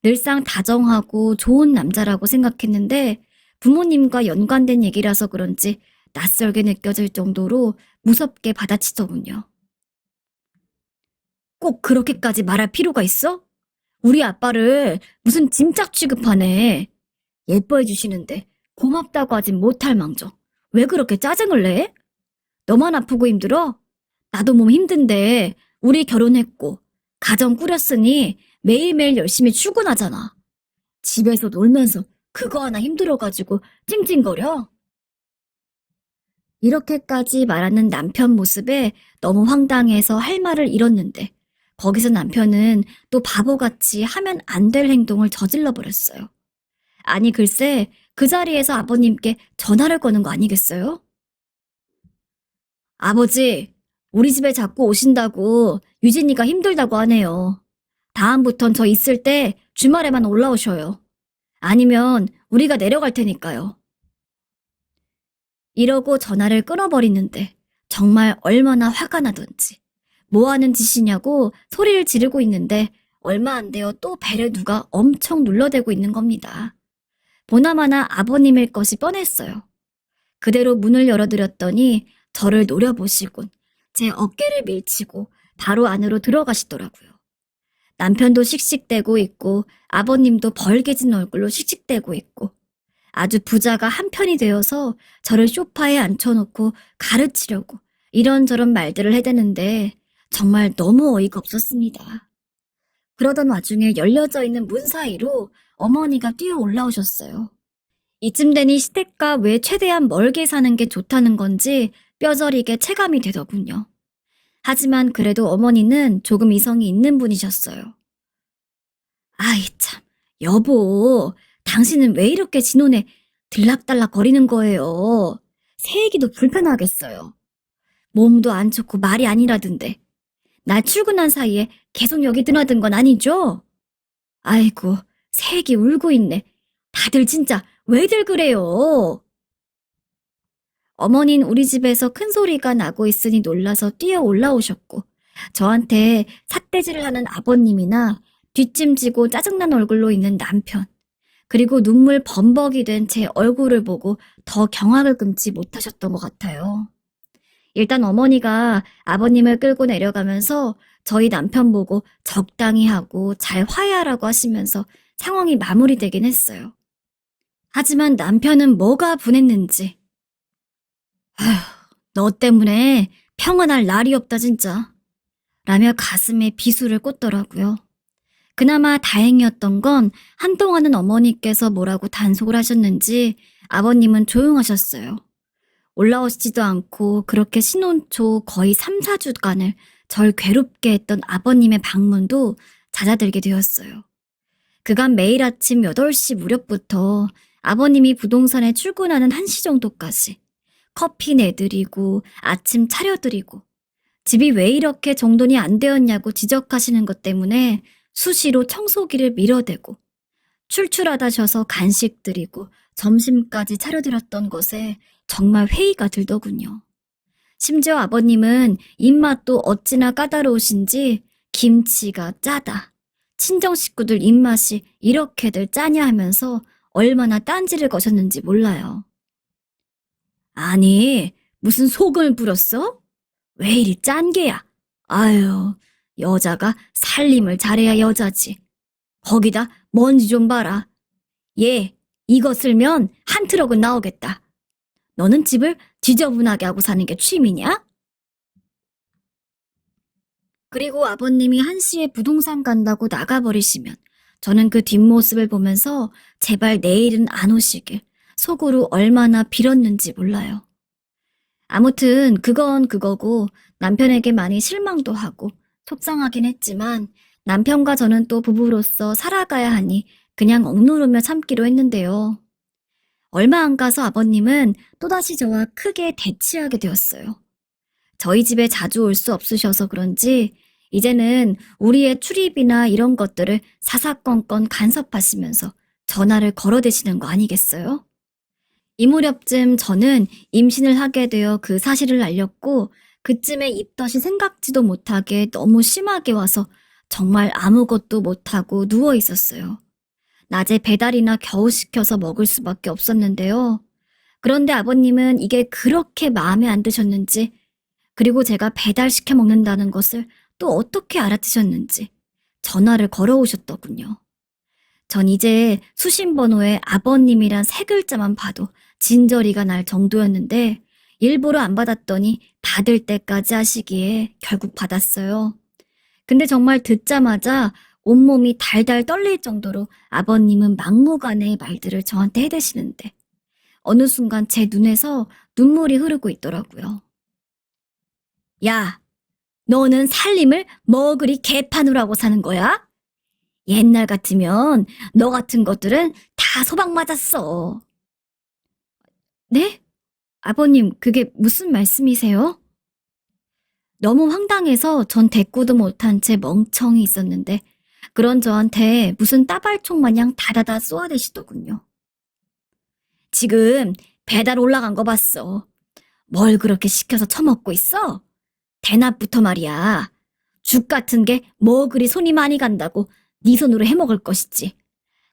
늘상 다정하고 좋은 남자라고 생각했는데 부모님과 연관된 얘기라서 그런지 낯설게 느껴질 정도로 무섭게 받아치더군요. 꼭 그렇게까지 말할 필요가 있어? 우리 아빠를 무슨 짐짝 취급하네. 예뻐해 주시는데 고맙다고 하진 못할 망정. 왜 그렇게 짜증을 내? 너만 아프고 힘들어? 나도 몸 힘든데 우리 결혼했고 가정 꾸렸으니 매일매일 열심히 출근하잖아. 집에서 놀면서 그거 하나 힘들어가지고 찡찡거려? 이렇게까지 말하는 남편 모습에 너무 황당해서 할 말을 잃었는데 거기서 남편은 또 바보같이 하면 안 될 행동을 저질러 버렸어요. 아니 글쎄 그 자리에서 아버님께 전화를 거는 거 아니겠어요? 아버지, 우리 집에 자꾸 오신다고 유진이가 힘들다고 하네요. 다음부턴 저 있을 때 주말에만 올라오셔요. 아니면 우리가 내려갈 테니까요. 이러고 전화를 끊어버리는데 정말 얼마나 화가 나던지 뭐 하는 짓이냐고 소리를 지르고 있는데 얼마 안 되어 또 배를 누가 엄청 눌러대고 있는 겁니다. 보나마나 아버님일 것이 뻔했어요. 그대로 문을 열어드렸더니 저를 노려보시곤 제 어깨를 밀치고 바로 안으로 들어가시더라고요. 남편도 씩씩대고 있고 아버님도 벌개진 얼굴로 씩씩대고 있고 아주 부자가 한편이 되어서 저를 소파에 앉혀놓고 가르치려고 이런저런 말들을 해대는데 정말 너무 어이가 없었습니다. 그러던 와중에 열려져 있는 문 사이로 어머니가 뛰어 올라오셨어요. 이쯤 되니 시댁과 왜 최대한 멀게 사는 게 좋다는 건지 뼈저리게 체감이 되더군요. 하지만 그래도 어머니는 조금 이성이 있는 분이셨어요. 아이 참, 여보, 당신은 왜 이렇게 진혼에 들락달락 거리는 거예요? 새애기도 불편하겠어요. 몸도 안 좋고 말이 아니라던데. 날 출근한 사이에 계속 여기 드나든 건 아니죠? 아이고, 새애기 울고 있네. 다들 진짜 왜들 그래요? 어머닌 우리 집에서 큰 소리가 나고 있으니 놀라서 뛰어 올라오셨고 저한테 삿대질을 하는 아버님이나 뒷짐지고 짜증난 얼굴로 있는 남편 그리고 눈물 범벅이 된 제 얼굴을 보고 더 경악을 금치 못하셨던 것 같아요. 일단 어머니가 아버님을 끌고 내려가면서 저희 남편 보고 적당히 하고 잘 화해하라고 하시면서 상황이 마무리되긴 했어요. 하지만 남편은 뭐가 분했는지 아휴, 너 때문에 평안할 날이 없다 진짜 라며 가슴에 비수를 꽂더라고요. 그나마 다행이었던 건 한동안은 어머니께서 뭐라고 단속을 하셨는지 아버님은 조용하셨어요. 올라오시지도 않고 그렇게 신혼 초 거의 3, 4주간을 절 괴롭게 했던 아버님의 방문도 잦아들게 되었어요. 그간 매일 아침 8시 무렵부터 아버님이 부동산에 출근하는 1시 정도까지 커피 내드리고 아침 차려드리고 집이 왜 이렇게 정돈이 안 되었냐고 지적하시는 것 때문에 수시로 청소기를 밀어대고 출출하다셔서 간식 드리고 점심까지 차려드렸던 것에 정말 회의가 들더군요. 심지어 아버님은 입맛도 어찌나 까다로우신지 김치가 짜다. 친정 식구들 입맛이 이렇게들 짜냐 하면서 얼마나 딴지를 거셨는지 몰라요. 아니, 무슨 소금을 뿌렸어? 왜 이리 짠 게야? 아유, 여자가 살림을 잘해야 여자지. 거기다 먼지 좀 봐라. 얘, 이거 쓸면 한 트럭은 나오겠다. 너는 집을 지저분하게 하고 사는 게 취미냐? 그리고 아버님이 한시에 부동산 간다고 나가버리시면 저는 그 뒷모습을 보면서 제발 내일은 안 오시길 속으로 얼마나 빌었는지 몰라요. 아무튼 그건 그거고 남편에게 많이 실망도 하고 속상하긴 했지만 남편과 저는 또 부부로서 살아가야 하니 그냥 억누르며 참기로 했는데요. 얼마 안 가서 아버님은 또다시 저와 크게 대치하게 되었어요. 저희 집에 자주 올 수 없으셔서 그런지 이제는 우리의 출입이나 이런 것들을 사사건건 간섭하시면서 전화를 걸어대시는 거 아니겠어요? 이 무렵쯤 저는 임신을 하게 되어 그 사실을 알렸고 그쯤에 입덧이 생각지도 못하게 너무 심하게 와서 정말 아무것도 못하고 누워 있었어요. 낮에 배달이나 겨우 시켜서 먹을 수밖에 없었는데요. 그런데 아버님은 이게 그렇게 마음에 안 드셨는지 그리고 제가 배달시켜 먹는다는 것을 또 어떻게 알아채셨는지 전화를 걸어오셨더군요. 전 이제 수신번호에 아버님이란 세 글자만 봐도 진저리가 날 정도였는데 일부러 안 받았더니 받을 때까지 하시기에 결국 받았어요. 근데 정말 듣자마자 온몸이 달달 떨릴 정도로 아버님은 막무가내의 말들을 저한테 해대시는데 어느 순간 제 눈에서 눈물이 흐르고 있더라고요. 야, 너는 살림을 뭐 그리 개판으로 하고 사는 거야? 옛날 같으면 너 같은 것들은 다 소방 맞았어. 네? 아버님, 그게 무슨 말씀이세요? 너무 황당해서 전 대꾸도 못한 채 멍청이 있었는데 그런 저한테 무슨 따발총 마냥 다다다 쏘아대시더군요. 지금 배달 올라간 거 봤어. 뭘 그렇게 시켜서 처먹고 있어? 대낮부터 말이야. 죽 같은 게 뭐 그리 손이 많이 간다고 네 손으로 해먹을 것이지.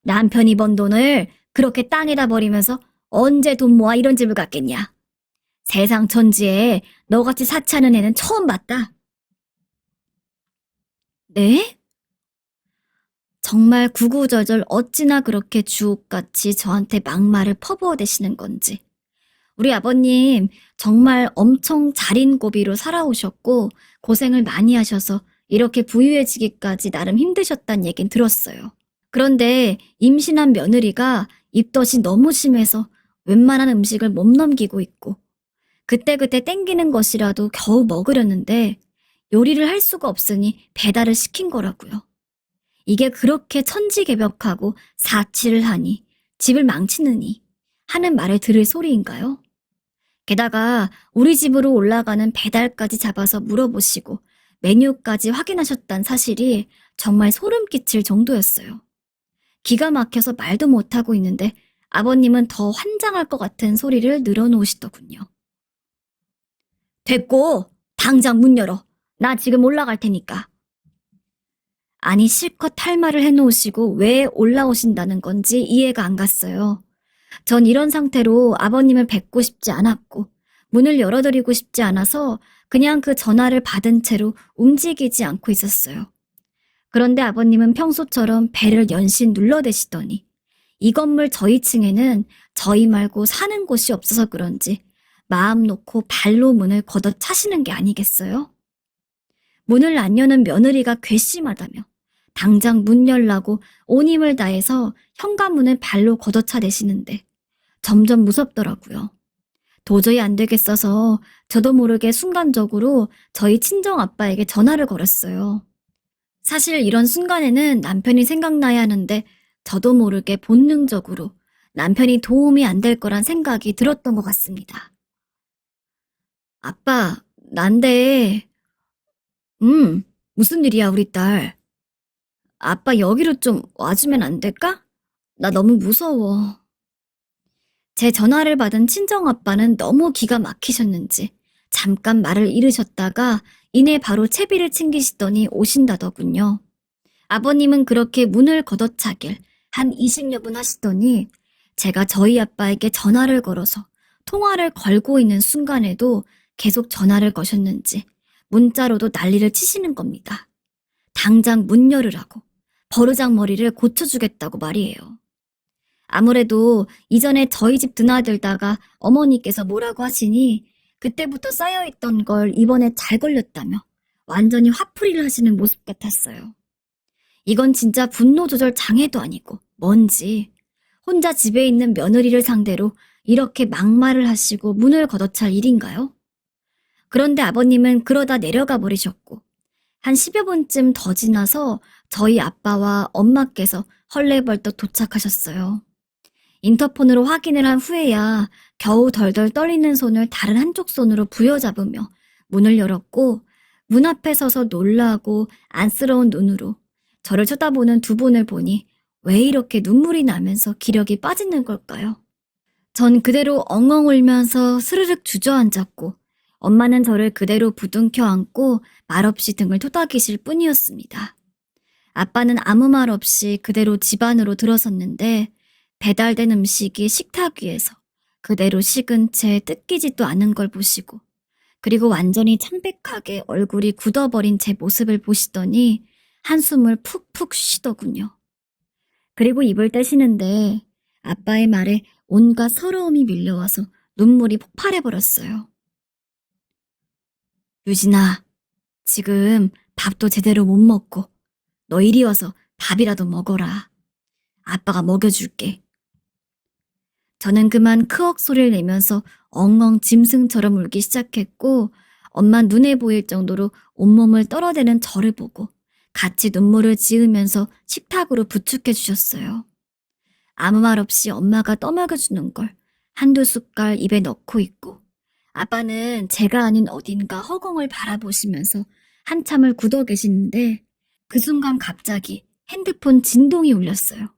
남편이 번 돈을 그렇게 땅에다 버리면서 언제 돈 모아 이런 집을 갔겠냐. 세상 천지에 너같이 사치하는 애는 처음 봤다. 네? 정말 구구절절 어찌나 그렇게 주옥같이 저한테 막말을 퍼부어대시는 건지. 우리 아버님 정말 엄청 자린고비로 살아오셨고 고생을 많이 하셔서 이렇게 부유해지기까지 나름 힘드셨단 얘긴 들었어요. 그런데 임신한 며느리가 입덧이 너무 심해서 웬만한 음식을 못 넘기고 있고 그때그때 땡기는 것이라도 겨우 먹으려는데 요리를 할 수가 없으니 배달을 시킨 거라고요. 이게 그렇게 천지개벽하고 사치를 하니 집을 망치느니 하는 말을 들을 소리인가요? 게다가 우리 집으로 올라가는 배달까지 잡아서 물어보시고 메뉴까지 확인하셨다는 사실이 정말 소름 끼칠 정도였어요. 기가 막혀서 말도 못하고 있는데 아버님은 더 환장할 것 같은 소리를 늘어놓으시더군요. 됐고, 당장 문 열어. 나 지금 올라갈 테니까. 아니 실컷 할 말을 해놓으시고 왜 올라오신다는 건지 이해가 안 갔어요. 전 이런 상태로 아버님을 뵙고 싶지 않았고 문을 열어드리고 싶지 않아서 그냥 그 전화를 받은 채로 움직이지 않고 있었어요. 그런데 아버님은 평소처럼 배를 연신 눌러대시더니 이 건물 저희 층에는 저희 말고 사는 곳이 없어서 그런지 마음 놓고 발로 문을 걷어 차시는 게 아니겠어요? 문을 안 여는 며느리가 괘씸하다며 당장 문 열라고 온 힘을 다해서 현관문을 발로 걷어차내시는데 점점 무섭더라고요. 도저히 안 되겠어서 저도 모르게 순간적으로 저희 친정아빠에게 전화를 걸었어요. 사실 이런 순간에는 남편이 생각나야 하는데 저도 모르게 본능적으로 남편이 도움이 안 될 거란 생각이 들었던 것 같습니다. 아빠, 난데, 무슨 일이야, 우리 딸. 아빠 여기로 좀 와주면 안 될까? 나 너무 무서워. 제 전화를 받은 친정아빠는 너무 기가 막히셨는지 잠깐 말을 잃으셨다가 이내 바로 채비를 챙기시더니 오신다더군요. 아버님은 그렇게 문을 걷어차길 한 20여 분 하시더니 제가 저희 아빠에게 전화를 걸어서 통화를 걸고 있는 순간에도 계속 전화를 거셨는지 문자로도 난리를 치시는 겁니다. 당장 문 열으라고, 버르장머리를 고쳐주겠다고 말이에요. 아무래도 이전에 저희 집 드나들다가 어머니께서 뭐라고 하시니 그때부터 쌓여있던 걸 이번에 잘 걸렸다며 완전히 화풀이를 하시는 모습 같았어요. 이건 진짜 분노 조절 장애도 아니고 뭔지 혼자 집에 있는 며느리를 상대로 이렇게 막말을 하시고 문을 걷어찰 일인가요? 그런데 아버님은 그러다 내려가 버리셨고 한 10여 분쯤 더 지나서 저희 아빠와 엄마께서 헐레벌떡 도착하셨어요. 인터폰으로 확인을 한 후에야 겨우 덜덜 떨리는 손을 다른 한쪽 손으로 부여잡으며 문을 열었고 문 앞에 서서 놀라고 안쓰러운 눈으로 저를 쳐다보는 두 분을 보니 왜 이렇게 눈물이 나면서 기력이 빠지는 걸까요? 전 그대로 엉엉 울면서 스르륵 주저앉았고 엄마는 저를 그대로 부둥켜 안고 말없이 등을 토닥이실 뿐이었습니다. 아빠는 아무 말 없이 그대로 집 안으로 들어섰는데 배달된 음식이 식탁 위에서 그대로 식은 채 뜯기지도 않은 걸 보시고 그리고 완전히 창백하게 얼굴이 굳어버린 제 모습을 보시더니 한숨을 푹푹 쉬더군요. 그리고 입을 떼시는데 아빠의 말에 온갖 서러움이 밀려와서 눈물이 폭발해버렸어요. 유진아, 지금 밥도 제대로 못 먹고 너 이리 와서 밥이라도 먹어라. 아빠가 먹여줄게. 저는 그만 크억 소리를 내면서 엉엉 짐승처럼 울기 시작했고 엄마 눈에 보일 정도로 온몸을 떨어대는 저를 보고 같이 눈물을 지으면서 식탁으로 부축해 주셨어요. 아무 말 없이 엄마가 떠먹여주는 걸 한두 숟갈 입에 넣고 있고 아빠는 제가 아닌 어딘가 허공을 바라보시면서 한참을 굳어 계시는데 그 순간 갑자기 핸드폰 진동이 울렸어요.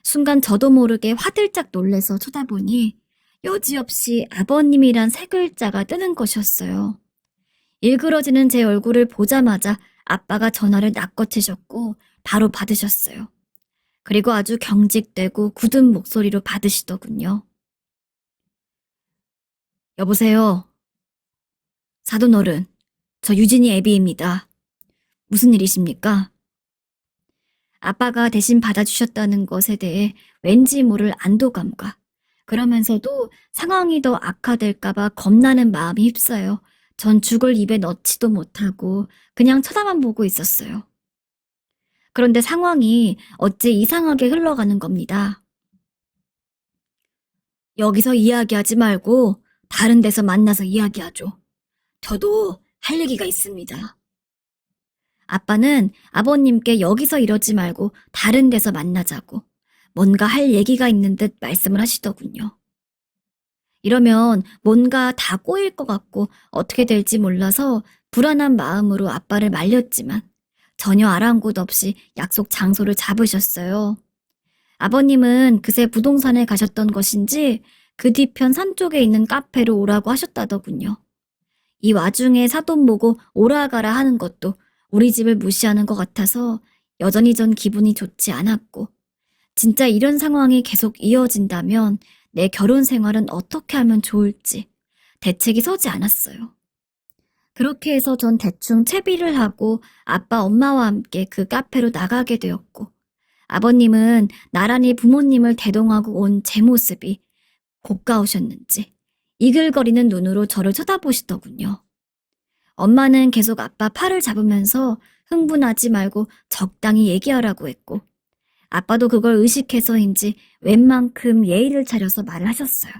순간 저도 모르게 화들짝 놀래서 쳐다보니 여지없이 아버님이란 세 글자가 뜨는 것이었어요. 일그러지는 제 얼굴을 보자마자 아빠가 전화를 낚아채셨고 바로 받으셨어요. 그리고 아주 경직되고 굳은 목소리로 받으시더군요. 여보세요. 사돈어른, 저 유진이 애비입니다. 무슨 일이십니까? 아빠가 대신 받아주셨다는 것에 대해 왠지 모를 안도감과 그러면서도 상황이 더 악화될까봐 겁나는 마음이 휩싸여 전 죽을 입에 넣지도 못하고 그냥 쳐다만 보고 있었어요. 그런데 상황이 어째 이상하게 흘러가는 겁니다. 여기서 이야기하지 말고 다른 데서 만나서 이야기하죠. 저도 할 얘기가 있습니다. 아빠는 아버님께 여기서 이러지 말고 다른 데서 만나자고 뭔가 할 얘기가 있는 듯 말씀을 하시더군요. 이러면 뭔가 다 꼬일 것 같고 어떻게 될지 몰라서 불안한 마음으로 아빠를 말렸지만 전혀 아랑곳 없이 약속 장소를 잡으셨어요. 아버님은 그새 부동산에 가셨던 것인지 그 뒤편 산 쪽에 있는 카페로 오라고 하셨다더군요. 이 와중에 사돈 보고 오라 가라 하는 것도 우리 집을 무시하는 것 같아서 여전히 전 기분이 좋지 않았고 진짜 이런 상황이 계속 이어진다면 내 결혼 생활은 어떻게 하면 좋을지 대책이 서지 않았어요. 그렇게 해서 전 대충 채비를 하고 아빠 엄마와 함께 그 카페로 나가게 되었고 아버님은 나란히 부모님을 대동하고 온 제 모습이 고가우셨는지 이글거리는 눈으로 저를 쳐다보시더군요. 엄마는 계속 아빠 팔을 잡으면서 흥분하지 말고 적당히 얘기하라고 했고 아빠도 그걸 의식해서인지 웬만큼 예의를 차려서 말을 하셨어요.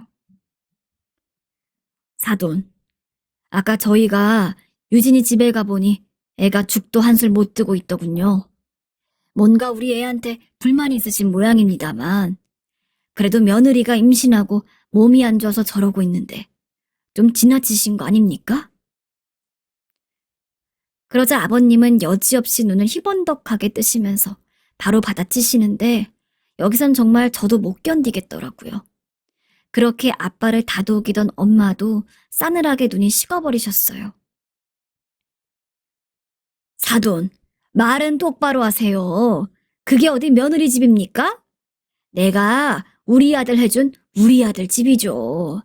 사돈, 아까 저희가 유진이 집에 가보니 애가 죽도 한술 못 뜨고 있더군요. 뭔가 우리 애한테 불만이 있으신 모양입니다만 그래도 며느리가 임신하고 몸이 안 좋아서 저러고 있는데 좀 지나치신 거 아닙니까? 그러자 아버님은 여지없이 눈을 희번덕하게 뜨시면서 바로 받아치시는데 여기선 정말 저도 못 견디겠더라고요. 그렇게 아빠를 다독이던 엄마도 싸늘하게 눈이 식어버리셨어요. 사돈, 말은 똑바로 하세요. 그게 어디 며느리 집입니까? 내가 우리 아들 해준 우리 아들 집이죠.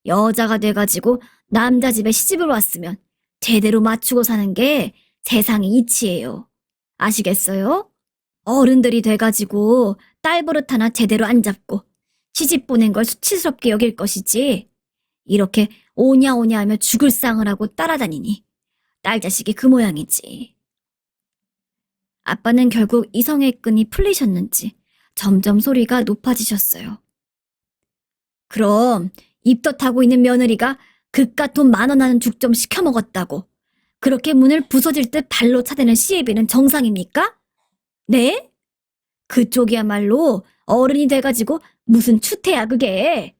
여자가 돼가지고 남자 집에 시집을 왔으면 제대로 맞추고 사는 게 세상의 이치예요. 아시겠어요? 어른들이 돼가지고 딸 버릇 하나 제대로 안 잡고 시집 보낸 걸 수치스럽게 여길 것이지. 이렇게 오냐 오냐 하며 죽을 상을 하고 따라다니니 딸 자식이 그 모양이지. 아빠는 결국 이성의 끈이 풀리셨는지 점점 소리가 높아지셨어요. 그럼 입덧하고 있는 며느리가 그깟 돈 10,000원 하는 죽 좀 시켜 먹었다고 그렇게 문을 부서질 듯 발로 차대는 시애비는 정상입니까? 네? 그쪽이야말로 어른이 돼가지고 무슨 추태야 그게.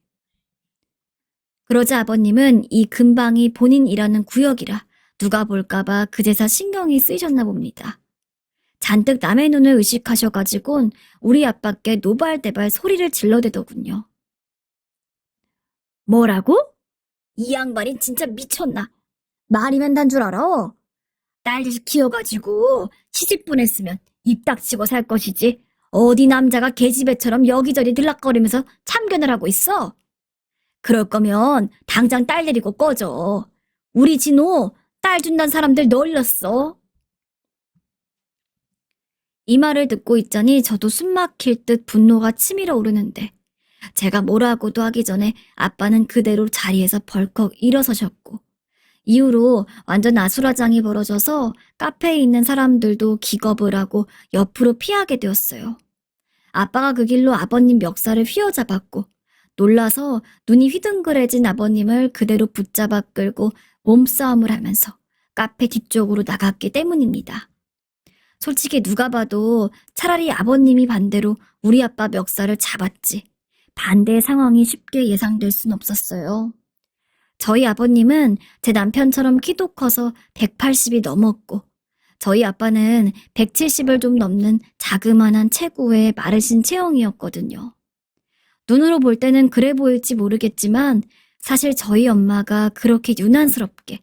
그러자 아버님은 이 근방이 본인 일하는 구역이라 누가 볼까봐 그제서 신경이 쓰이셨나 봅니다. 잔뜩 남의 눈을 의식하셔가지곤 우리 아빠께 노발대발 소리를 질러대더군요. 뭐라고? 이 양반이 진짜 미쳤나? 말이면 단 줄 알아? 딸 자식 키워가지고 시집 보냈으면 입 닥치고 살 것이지 어디 남자가 계집애처럼 여기저기 들락거리면서 참견을 하고 있어? 그럴 거면 당장 딸 데리고 꺼져. 우리 진호 딸 준단 사람들 널렸어. 이 말을 듣고 있자니 저도 숨 막힐 듯 분노가 치밀어 오르는데 제가 뭐라고도 하기 전에 아빠는 그대로 자리에서 벌컥 일어서셨고 이후로 완전 아수라장이 벌어져서 카페에 있는 사람들도 기겁을 하고 옆으로 피하게 되었어요. 아빠가 그 길로 아버님 멱살을 휘어잡았고 놀라서 눈이 휘둥그레진 아버님을 그대로 붙잡아 끌고 몸싸움을 하면서 카페 뒤쪽으로 나갔기 때문입니다. 솔직히 누가 봐도 차라리 아버님이 반대로 우리 아빠 멱살을 잡았지 반대의 상황이 쉽게 예상될 순 없었어요. 저희 아버님은 제 남편처럼 키도 커서 180이 넘었고 저희 아빠는 170을 좀 넘는 자그만한 체구의 마르신 체형이었거든요. 눈으로 볼 때는 그래 보일지 모르겠지만 사실 저희 엄마가 그렇게 유난스럽게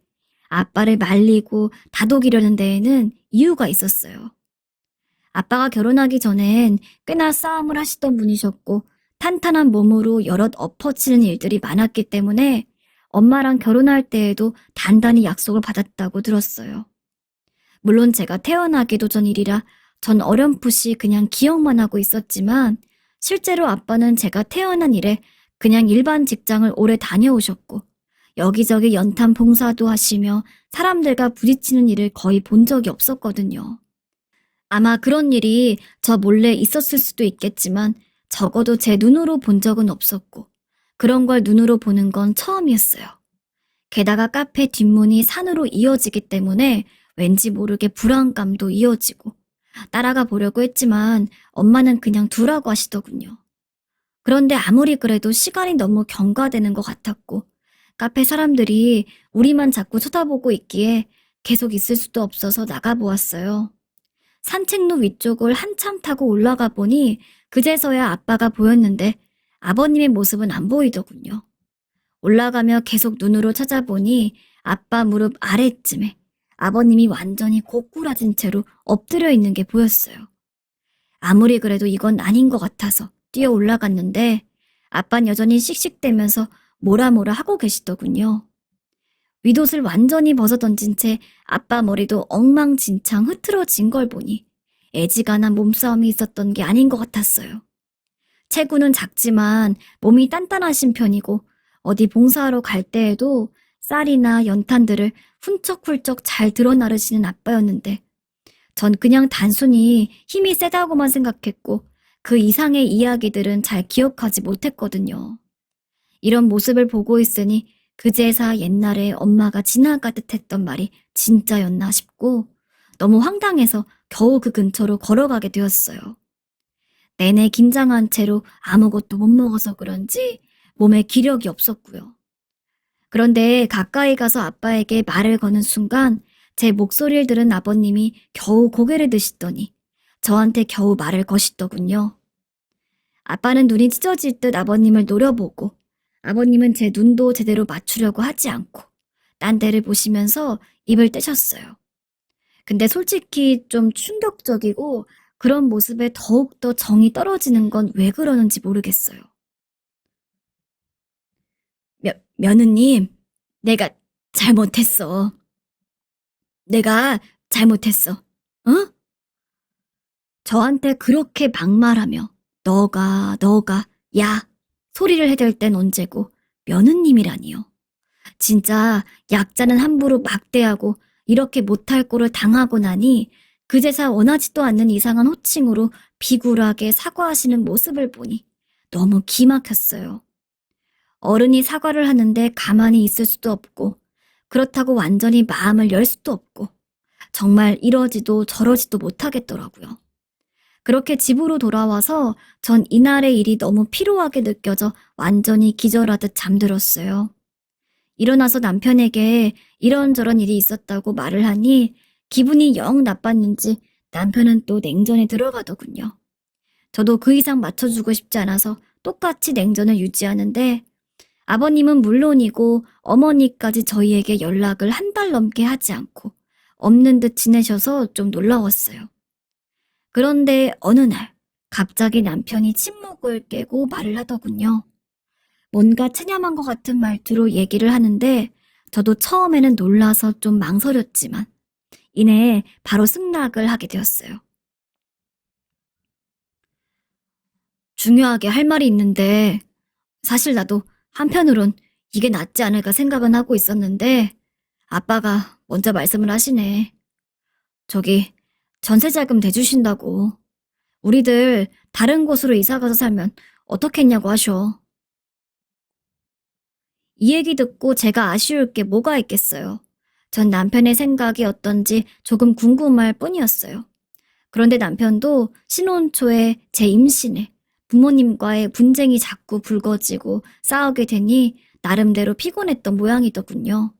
아빠를 말리고 다독이려는 데에는 이유가 있었어요. 아빠가 결혼하기 전엔 꽤나 싸움을 하시던 분이셨고 탄탄한 몸으로 여럿 엎어치는 일들이 많았기 때문에 엄마랑 결혼할 때에도 단단히 약속을 받았다고 들었어요. 물론 제가 태어나기도 전 일이라 전 어렴풋이 그냥 기억만 하고 있었지만 실제로 아빠는 제가 태어난 이래 그냥 일반 직장을 오래 다녀오셨고 여기저기 연탄 봉사도 하시며 사람들과 부딪히는 일을 거의 본 적이 없었거든요. 아마 그런 일이 저 몰래 있었을 수도 있겠지만 적어도 제 눈으로 본 적은 없었고 그런 걸 눈으로 보는 건 처음이었어요. 게다가 카페 뒷문이 산으로 이어지기 때문에 왠지 모르게 불안감도 이어지고 따라가 보려고 했지만 엄마는 그냥 두라고 하시더군요. 그런데 아무리 그래도 시간이 너무 경과되는 것 같았고 카페 사람들이 우리만 자꾸 쳐다보고 있기에 계속 있을 수도 없어서 나가보았어요. 산책로 위쪽을 한참 타고 올라가 보니 그제서야 아빠가 보였는데 아버님의 모습은 안 보이더군요. 올라가며 계속 눈으로 찾아보니 아빠 무릎 아래쯤에 아버님이 완전히 고꾸라진 채로 엎드려 있는 게 보였어요. 아무리 그래도 이건 아닌 것 같아서 뛰어 올라갔는데 아빠는 여전히 씩씩대면서 뭐라 하고 계시더군요. 윗옷을 완전히 벗어던진 채 아빠 머리도 엉망진창 흐트러진 걸 보니 애지간한 몸싸움이 있었던 게 아닌 것 같았어요. 체구는 작지만 몸이 단단하신 편이고 어디 봉사하러 갈 때에도 쌀이나 연탄들을 훌쩍훌쩍 잘 드러나르시는 아빠였는데 전 그냥 단순히 힘이 세다고만 생각했고 그 이상의 이야기들은 잘 기억하지 못했거든요. 이런 모습을 보고 있으니 그제사 옛날에 엄마가 지나가듯 했던 말이 진짜였나 싶고 너무 황당해서 겨우 그 근처로 걸어가게 되었어요. 내내 긴장한 채로 아무것도 못 먹어서 그런지 몸에 기력이 없었고요. 그런데 가까이 가서 아빠에게 말을 거는 순간 제 목소리를 들은 아버님이 겨우 고개를 드시더니 저한테 겨우 말을 거시더군요. 아빠는 눈이 찢어질 듯 아버님을 노려보고 아버님은 제 눈도 제대로 맞추려고 하지 않고 딴 데를 보시면서 입을 떼셨어요. 근데 솔직히 좀 충격적이고 그런 모습에 더욱더 정이 떨어지는 건 왜 그러는지 모르겠어요. 며느님, 내가 잘못했어. 내가 잘못했어. 어? 저한테 그렇게 막말하며 너가, 야, 소리를 해댈 땐 언제고 며느님이라니요. 진짜 약자는 함부로 막대하고 이렇게 못할 꼴을 당하고 나니 그제서 원하지도 않는 이상한 호칭으로 비굴하게 사과하시는 모습을 보니 너무 기막혔어요. 어른이 사과를 하는데 가만히 있을 수도 없고 그렇다고 완전히 마음을 열 수도 없고 정말 이러지도 저러지도 못하겠더라고요. 그렇게 집으로 돌아와서 전 이날의 일이 너무 피로하게 느껴져 완전히 기절하듯 잠들었어요. 일어나서 남편에게 이런저런 일이 있었다고 말을 하니 기분이 영 나빴는지 남편은 또 냉전에 들어가더군요. 저도 그 이상 맞춰주고 싶지 않아서 똑같이 냉전을 유지하는데 아버님은 물론이고 어머니까지 저희에게 연락을 한 달 넘게 하지 않고 없는 듯 지내셔서 좀 놀라웠어요. 그런데 어느 날 갑자기 남편이 침묵을 깨고 말을 하더군요. 뭔가 체념한 것 같은 말투로 얘기를 하는데 저도 처음에는 놀라서 좀 망설였지만 이내 바로 승낙을 하게 되었어요. 중요하게 할 말이 있는데 사실 나도 한편으론 이게 낫지 않을까 생각은 하고 있었는데 아빠가 먼저 말씀을 하시네. 저기 전세자금 대주신다고. 우리들 다른 곳으로 이사가서 살면 어떻겠냐고 하셔. 이 얘기 듣고 제가 아쉬울 게 뭐가 있겠어요. 전 남편의 생각이 어떤지 조금 궁금할 뿐이었어요. 그런데 남편도 신혼 초에 제 임신에 부모님과의 분쟁이 자꾸 불거지고 싸우게 되니 나름대로 피곤했던 모양이더군요.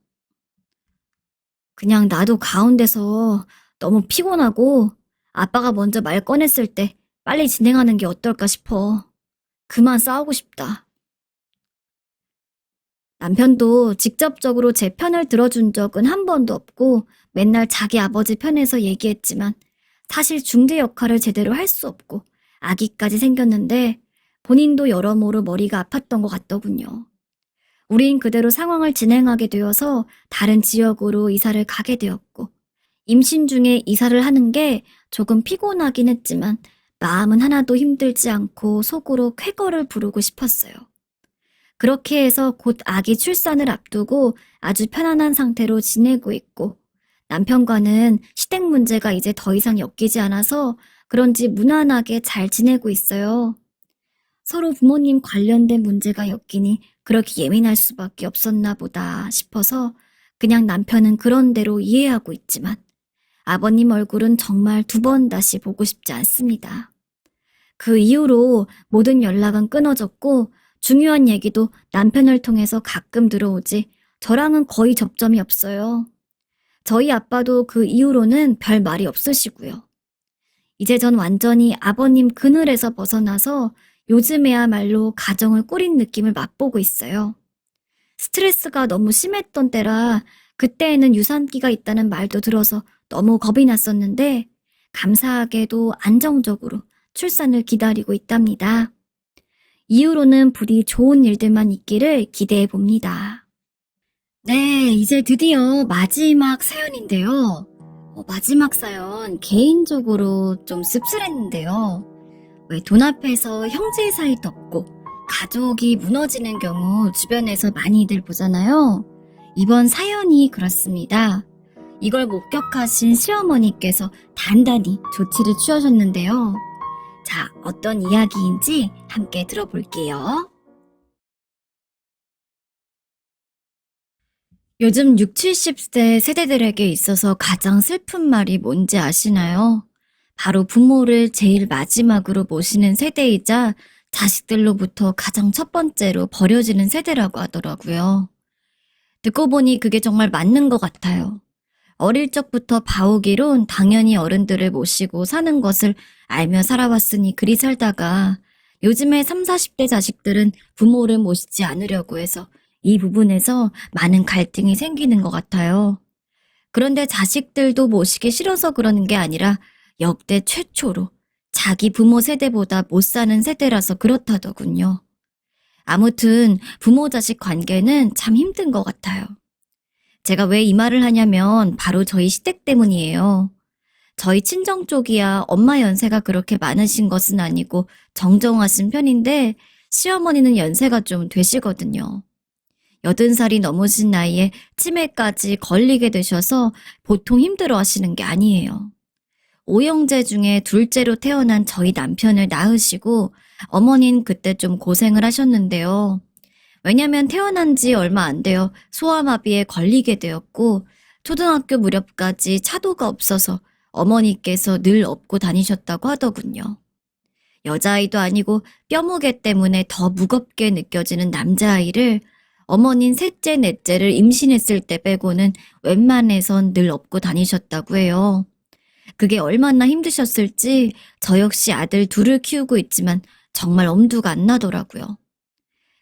그냥 나도 가운데서 너무 피곤하고 아빠가 먼저 말 꺼냈을 때 빨리 진행하는 게 어떨까 싶어. 그만 싸우고 싶다. 남편도 직접적으로 제 편을 들어준 적은 한 번도 없고 맨날 자기 아버지 편에서 얘기했지만 사실 중재 역할을 제대로 할 수 없고 아기까지 생겼는데 본인도 여러모로 머리가 아팠던 것 같더군요. 우린 그대로 상황을 진행하게 되어서 다른 지역으로 이사를 가게 되었고 임신 중에 이사를 하는 게 조금 피곤하긴 했지만 마음은 하나도 힘들지 않고 속으로 쾌거를 부르고 싶었어요. 그렇게 해서 곧 아기 출산을 앞두고 아주 편안한 상태로 지내고 있고 남편과는 시댁 문제가 이제 더 이상 엮이지 않아서 그런지 무난하게 잘 지내고 있어요. 서로 부모님 관련된 문제가 엮이니 그렇게 예민할 수밖에 없었나 보다 싶어서 그냥 남편은 그런 대로 이해하고 있지만 아버님 얼굴은 정말 두 번 다시 보고 싶지 않습니다. 그 이후로 모든 연락은 끊어졌고 중요한 얘기도 남편을 통해서 가끔 들어오지 저랑은 거의 접점이 없어요. 저희 아빠도 그 이후로는 별 말이 없으시고요. 이제 전 완전히 아버님 그늘에서 벗어나서 요즘에야말로 가정을 꾸린 느낌을 맛보고 있어요. 스트레스가 너무 심했던 때라 그때에는 유산기가 있다는 말도 들어서 너무 겁이 났었는데 감사하게도 안정적으로 출산을 기다리고 있답니다. 이후로는 부디 좋은 일들만 있기를 기대해 봅니다. 네, 이제 드디어 마지막 사연인데요. 마지막 사연 개인적으로 좀 씁쓸했는데요. 왜 돈 앞에서 형제 사이도 없고 가족이 무너지는 경우 주변에서 많이들 보잖아요. 이번 사연이 그렇습니다. 이걸 목격하신 시어머니께서 단단히 조치를 취하셨는데요. 자, 어떤 이야기인지 함께 들어볼게요. 요즘 6, 70대 세대들에게 있어서 가장 슬픈 말이 뭔지 아시나요? 바로 부모를 제일 마지막으로 모시는 세대이자 자식들로부터 가장 첫 번째로 버려지는 세대라고 하더라고요. 듣고 보니 그게 정말 맞는 것 같아요. 어릴 적부터 봐오기론 당연히 어른들을 모시고 사는 것을 알며 살아왔으니 그리 살다가 요즘에 3, 40대 자식들은 부모를 모시지 않으려고 해서 이 부분에서 많은 갈등이 생기는 것 같아요. 그런데 자식들도 모시기 싫어서 그러는 게 아니라 역대 최초로 자기 부모 세대보다 못 사는 세대라서 그렇다더군요. 아무튼 부모 자식 관계는 참 힘든 것 같아요. 제가 왜 이 말을 하냐면 바로 저희 시댁 때문이에요. 저희 친정 쪽이야 엄마 연세가 그렇게 많으신 것은 아니고 정정하신 편인데 시어머니는 연세가 좀 되시거든요. 80살이 넘으신 나이에 치매까지 걸리게 되셔서 보통 힘들어 하시는 게 아니에요. 오형제 중에 둘째로 태어난 저희 남편을 낳으시고 어머니는 그때 좀 고생을 하셨는데요. 왜냐면 태어난 지 얼마 안 되어 소아마비에 걸리게 되었고 초등학교 무렵까지 차도가 없어서 어머니께서 늘 업고 다니셨다고 하더군요. 여자아이도 아니고 뼈무게 때문에 더 무겁게 느껴지는 남자아이를 어머닌 셋째, 넷째를 임신했을 때 빼고는 웬만해선 늘 업고 다니셨다고 해요. 그게 얼마나 힘드셨을지 저 역시 아들 둘을 키우고 있지만 정말 엄두가 안 나더라고요.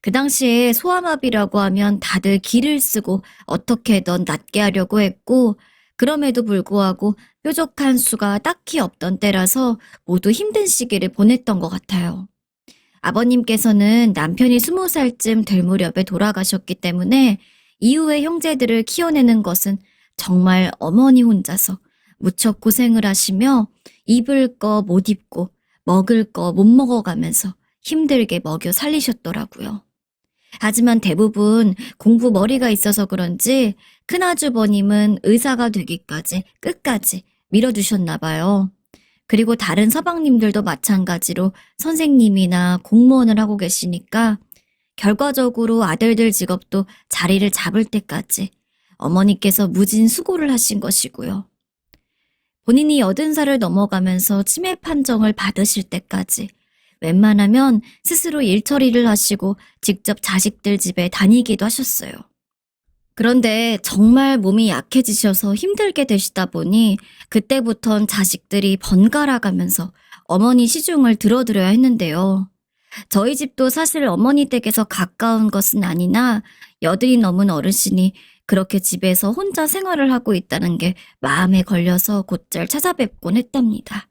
그 당시에 소아마비라고 하면 다들 기를 쓰고 어떻게든 낫게 하려고 했고 그럼에도 불구하고 뾰족한 수가 딱히 없던 때라서 모두 힘든 시기를 보냈던 것 같아요. 아버님께서는 남편이 20살쯤 될 무렵에 돌아가셨기 때문에 이후에 형제들을 키워내는 것은 정말 어머니 혼자서 무척 고생을 하시며 입을 거 못 입고 먹을 거 못 먹어가면서 힘들게 먹여 살리셨더라고요. 하지만 대부분 공부 머리가 있어서 그런지 큰아주버님은 의사가 되기까지 끝까지 밀어두셨나 봐요. 그리고 다른 서방님들도 마찬가지로 선생님이나 공무원을 하고 계시니까 결과적으로 아들들 직업도 자리를 잡을 때까지 어머니께서 무진 수고를 하신 것이고요. 본인이 80살을 넘어가면서 치매 판정을 받으실 때까지 웬만하면 스스로 일처리를 하시고 직접 자식들 집에 다니기도 하셨어요. 그런데 정말 몸이 약해지셔서 힘들게 되시다 보니 그때부턴 자식들이 번갈아 가면서 어머니 시중을 들어드려야 했는데요. 저희 집도 사실 어머니 댁에서 가까운 것은 아니나 80이 넘은 어르신이 그렇게 집에서 혼자 생활을 하고 있다는 게 마음에 걸려서 곧잘 찾아뵙곤 했답니다.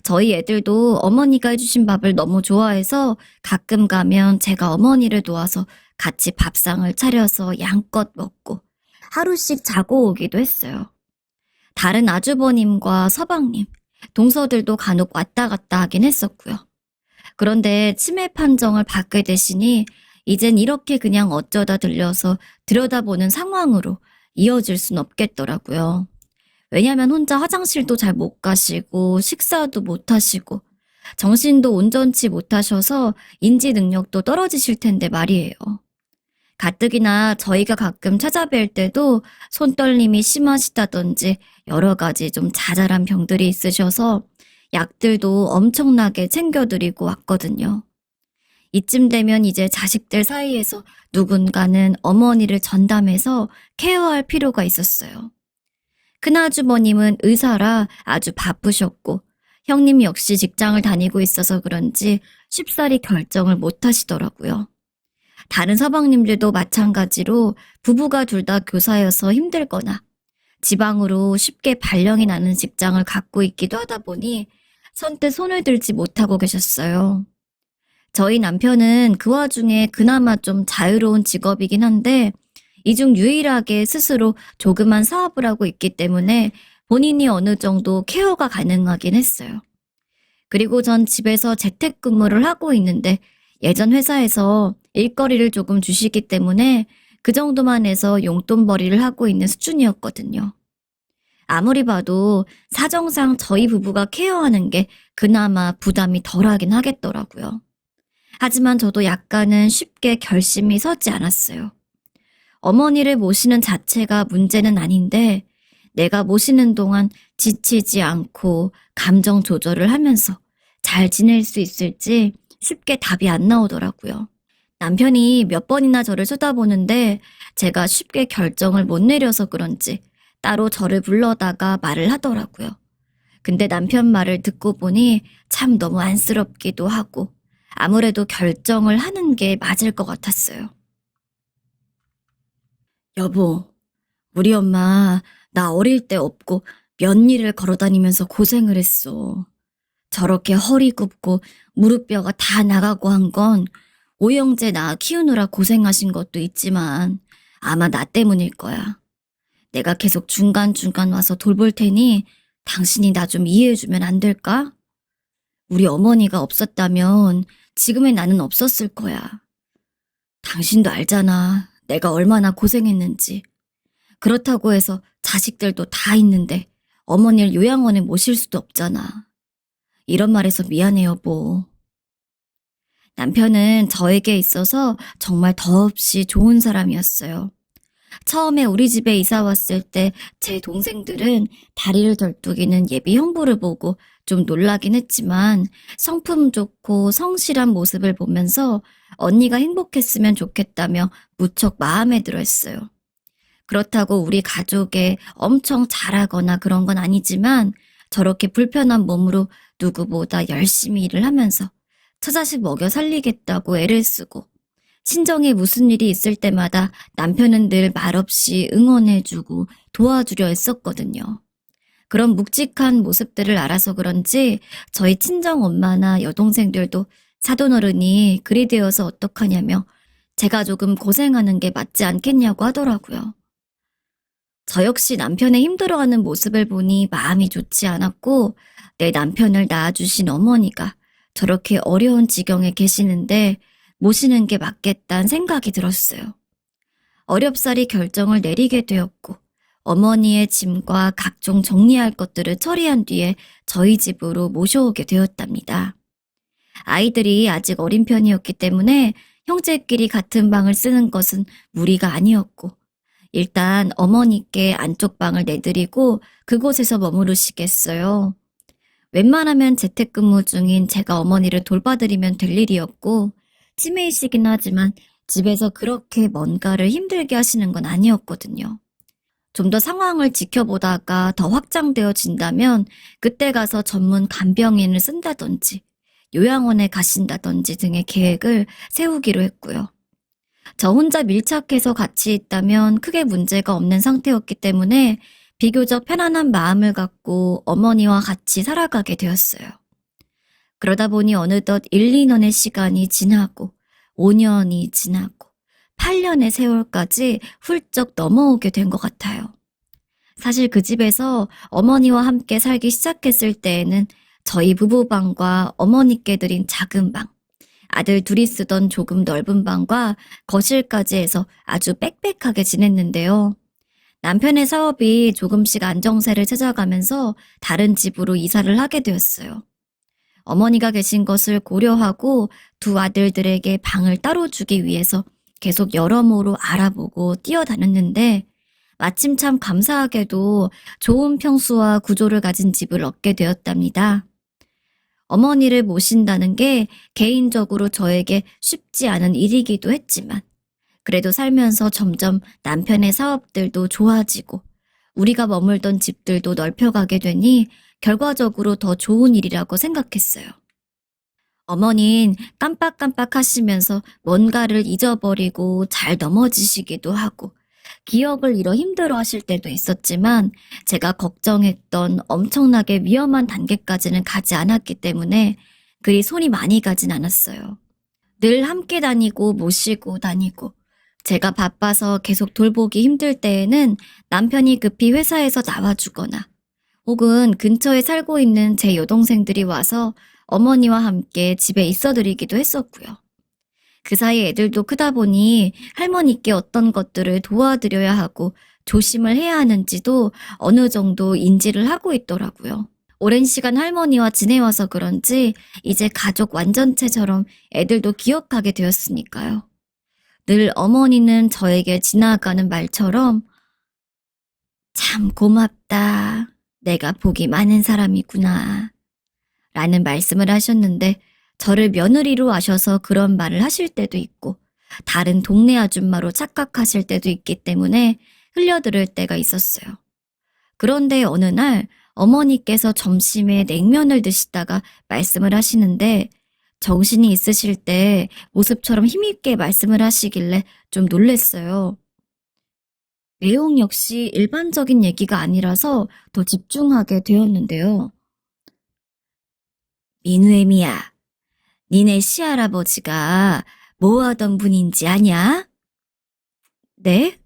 저희 애들도 어머니가 해주신 밥을 너무 좋아해서 가끔 가면 제가 어머니를 도와서 같이 밥상을 차려서 양껏 먹고 하루씩 자고 오기도 했어요. 다른 아주버님과 서방님, 동서들도 간혹 왔다 갔다 하긴 했었고요. 그런데 치매 판정을 받게 되시니 이젠 이렇게 그냥 어쩌다 들려서 들여다보는 상황으로 이어질 순 없겠더라고요. 왜냐면 혼자 화장실도 잘 못 가시고 식사도 못 하시고 정신도 온전치 못하셔서 인지 능력도 떨어지실 텐데 말이에요. 가뜩이나 저희가 가끔 찾아뵐 때도 손떨림이 심하시다든지 여러 가지 좀 자잘한 병들이 있으셔서 약들도 엄청나게 챙겨드리고 왔거든요. 이쯤 되면 이제 자식들 사이에서 누군가는 어머니를 전담해서 케어할 필요가 있었어요. 큰아주버님은 의사라 아주 바쁘셨고 형님 역시 직장을 다니고 있어서 그런지 쉽사리 결정을 못 하시더라고요. 다른 서방님들도 마찬가지로 부부가 둘 다 교사여서 힘들거나 지방으로 쉽게 발령이 나는 직장을 갖고 있기도 하다 보니 선뜻 손을 들지 못하고 계셨어요. 저희 남편은 그 와중에 그나마 좀 자유로운 직업이긴 한데 이 중 유일하게 스스로 조그만 사업을 하고 있기 때문에 본인이 어느 정도 케어가 가능하긴 했어요. 그리고 전 집에서 재택근무를 하고 있는데 예전 회사에서 일거리를 조금 주시기 때문에 그 정도만 해서 용돈벌이를 하고 있는 수준이었거든요. 아무리 봐도 사정상 저희 부부가 케어하는 게 그나마 부담이 덜하긴 하겠더라고요. 하지만 저도 약간은 쉽게 결심이 서지 않았어요. 어머니를 모시는 자체가 문제는 아닌데 내가 모시는 동안 지치지 않고 감정 조절을 하면서 잘 지낼 수 있을지 쉽게 답이 안 나오더라고요. 남편이 몇 번이나 저를 쳐다보는데 제가 쉽게 결정을 못 내려서 그런지 따로 저를 불러다가 말을 하더라고요. 근데 남편 말을 듣고 보니 참 너무 안쓰럽기도 하고 아무래도 결정을 하는 게 맞을 것 같았어요. 여보, 우리 엄마 나 어릴 때 업고 면일을 걸어 다니면서 고생을 했어. 저렇게 허리 굽고 무릎뼈가 다 나가고 한 건 오영재 나 키우느라 고생하신 것도 있지만 아마 나 때문일 거야. 내가 계속 중간중간 와서 돌볼 테니 당신이 나 좀 이해해주면 안 될까? 우리 어머니가 없었다면 지금의 나는 없었을 거야. 당신도 알잖아. 내가 얼마나 고생했는지. 그렇다고 해서 자식들도 다 있는데 어머니를 요양원에 모실 수도 없잖아. 이런 말해서 미안해 여보. 남편은 저에게 있어서 정말 더없이 좋은 사람이었어요. 처음에 우리 집에 이사 왔을 때 제 동생들은 다리를 덜뚝이는 예비 형부를 보고 좀 놀라긴 했지만 성품 좋고 성실한 모습을 보면서 언니가 행복했으면 좋겠다며 무척 마음에 들어 했어요. 그렇다고 우리 가족에 엄청 잘하거나 그런 건 아니지만 저렇게 불편한 몸으로 누구보다 열심히 일을 하면서 처자식 먹여 살리겠다고 애를 쓰고 친정에 무슨 일이 있을 때마다 남편은 늘 말없이 응원해주고 도와주려 했었거든요. 그런 묵직한 모습들을 알아서 그런지 저희 친정 엄마나 여동생들도 사돈어른이 그리 되어서 어떡하냐며 제가 조금 고생하는 게 맞지 않겠냐고 하더라고요. 저 역시 남편의 힘들어하는 모습을 보니 마음이 좋지 않았고 내 남편을 낳아주신 어머니가 저렇게 어려운 지경에 계시는데 모시는 게 맞겠다는 생각이 들었어요. 어렵사리 결정을 내리게 되었고 어머니의 짐과 각종 정리할 것들을 처리한 뒤에 저희 집으로 모셔오게 되었답니다. 아이들이 아직 어린 편이었기 때문에 형제끼리 같은 방을 쓰는 것은 무리가 아니었고 일단 어머니께 안쪽 방을 내드리고 그곳에서 머무르시겠어요. 웬만하면 재택근무 중인 제가 어머니를 돌봐드리면 될 일이었고 치매이시긴 하지만 집에서 그렇게 뭔가를 힘들게 하시는 건 아니었거든요. 좀 더 상황을 지켜보다가 더 확장되어진다면 그때 가서 전문 간병인을 쓴다든지 요양원에 가신다든지 등의 계획을 세우기로 했고요. 저 혼자 밀착해서 같이 있다면 크게 문제가 없는 상태였기 때문에 비교적 편안한 마음을 갖고 어머니와 같이 살아가게 되었어요. 그러다 보니 어느덧 1, 2년의 시간이 지나고 5년이 지나고 8년의 세월까지 훌쩍 넘어오게 된 것 같아요. 사실 그 집에서 어머니와 함께 살기 시작했을 때에는 저희 부부방과 어머니께 드린 작은 방, 아들 둘이 쓰던 조금 넓은 방과 거실까지 해서 아주 빽빽하게 지냈는데요. 남편의 사업이 조금씩 안정세를 찾아가면서 다른 집으로 이사를 하게 되었어요. 어머니가 계신 것을 고려하고 두 아들들에게 방을 따로 주기 위해서 계속 여러모로 알아보고 뛰어다녔는데 마침 참 감사하게도 좋은 평수와 구조를 가진 집을 얻게 되었답니다. 어머니를 모신다는 게 개인적으로 저에게 쉽지 않은 일이기도 했지만 그래도 살면서 점점 남편의 사업들도 좋아지고 우리가 머물던 집들도 넓혀가게 되니 결과적으로 더 좋은 일이라고 생각했어요. 어머닌 깜빡깜빡 하시면서 뭔가를 잊어버리고 잘 넘어지시기도 하고 기억을 잃어 힘들어 하실 때도 있었지만 제가 걱정했던 엄청나게 위험한 단계까지는 가지 않았기 때문에 그리 손이 많이 가진 않았어요. 늘 함께 다니고 모시고 다니고 제가 바빠서 계속 돌보기 힘들 때에는 남편이 급히 회사에서 나와주거나 혹은 근처에 살고 있는 제 여동생들이 와서 어머니와 함께 집에 있어드리기도 했었고요. 그 사이 애들도 크다 보니 할머니께 어떤 것들을 도와드려야 하고 조심을 해야 하는지도 어느 정도 인지를 하고 있더라고요. 오랜 시간 할머니와 지내와서 그런지 이제 가족 완전체처럼 애들도 기억하게 되었으니까요. 늘 어머니는 저에게 지나가는 말처럼 참 고맙다. 내가 복이 많은 사람이구나. 라는 말씀을 하셨는데 저를 며느리로 아셔서 그런 말을 하실 때도 있고 다른 동네 아줌마로 착각하실 때도 있기 때문에 흘려들을 때가 있었어요. 그런데 어느 날 어머니께서 점심에 냉면을 드시다가 말씀을 하시는데 정신이 있으실 때 모습처럼 힘있게 말씀을 하시길래 좀 놀랬어요. 내용 역시 일반적인 얘기가 아니라서 더 집중하게 되었는데요. 민우애미야, 니네 시할아버지가 뭐 하던 분인지 아냐? 네?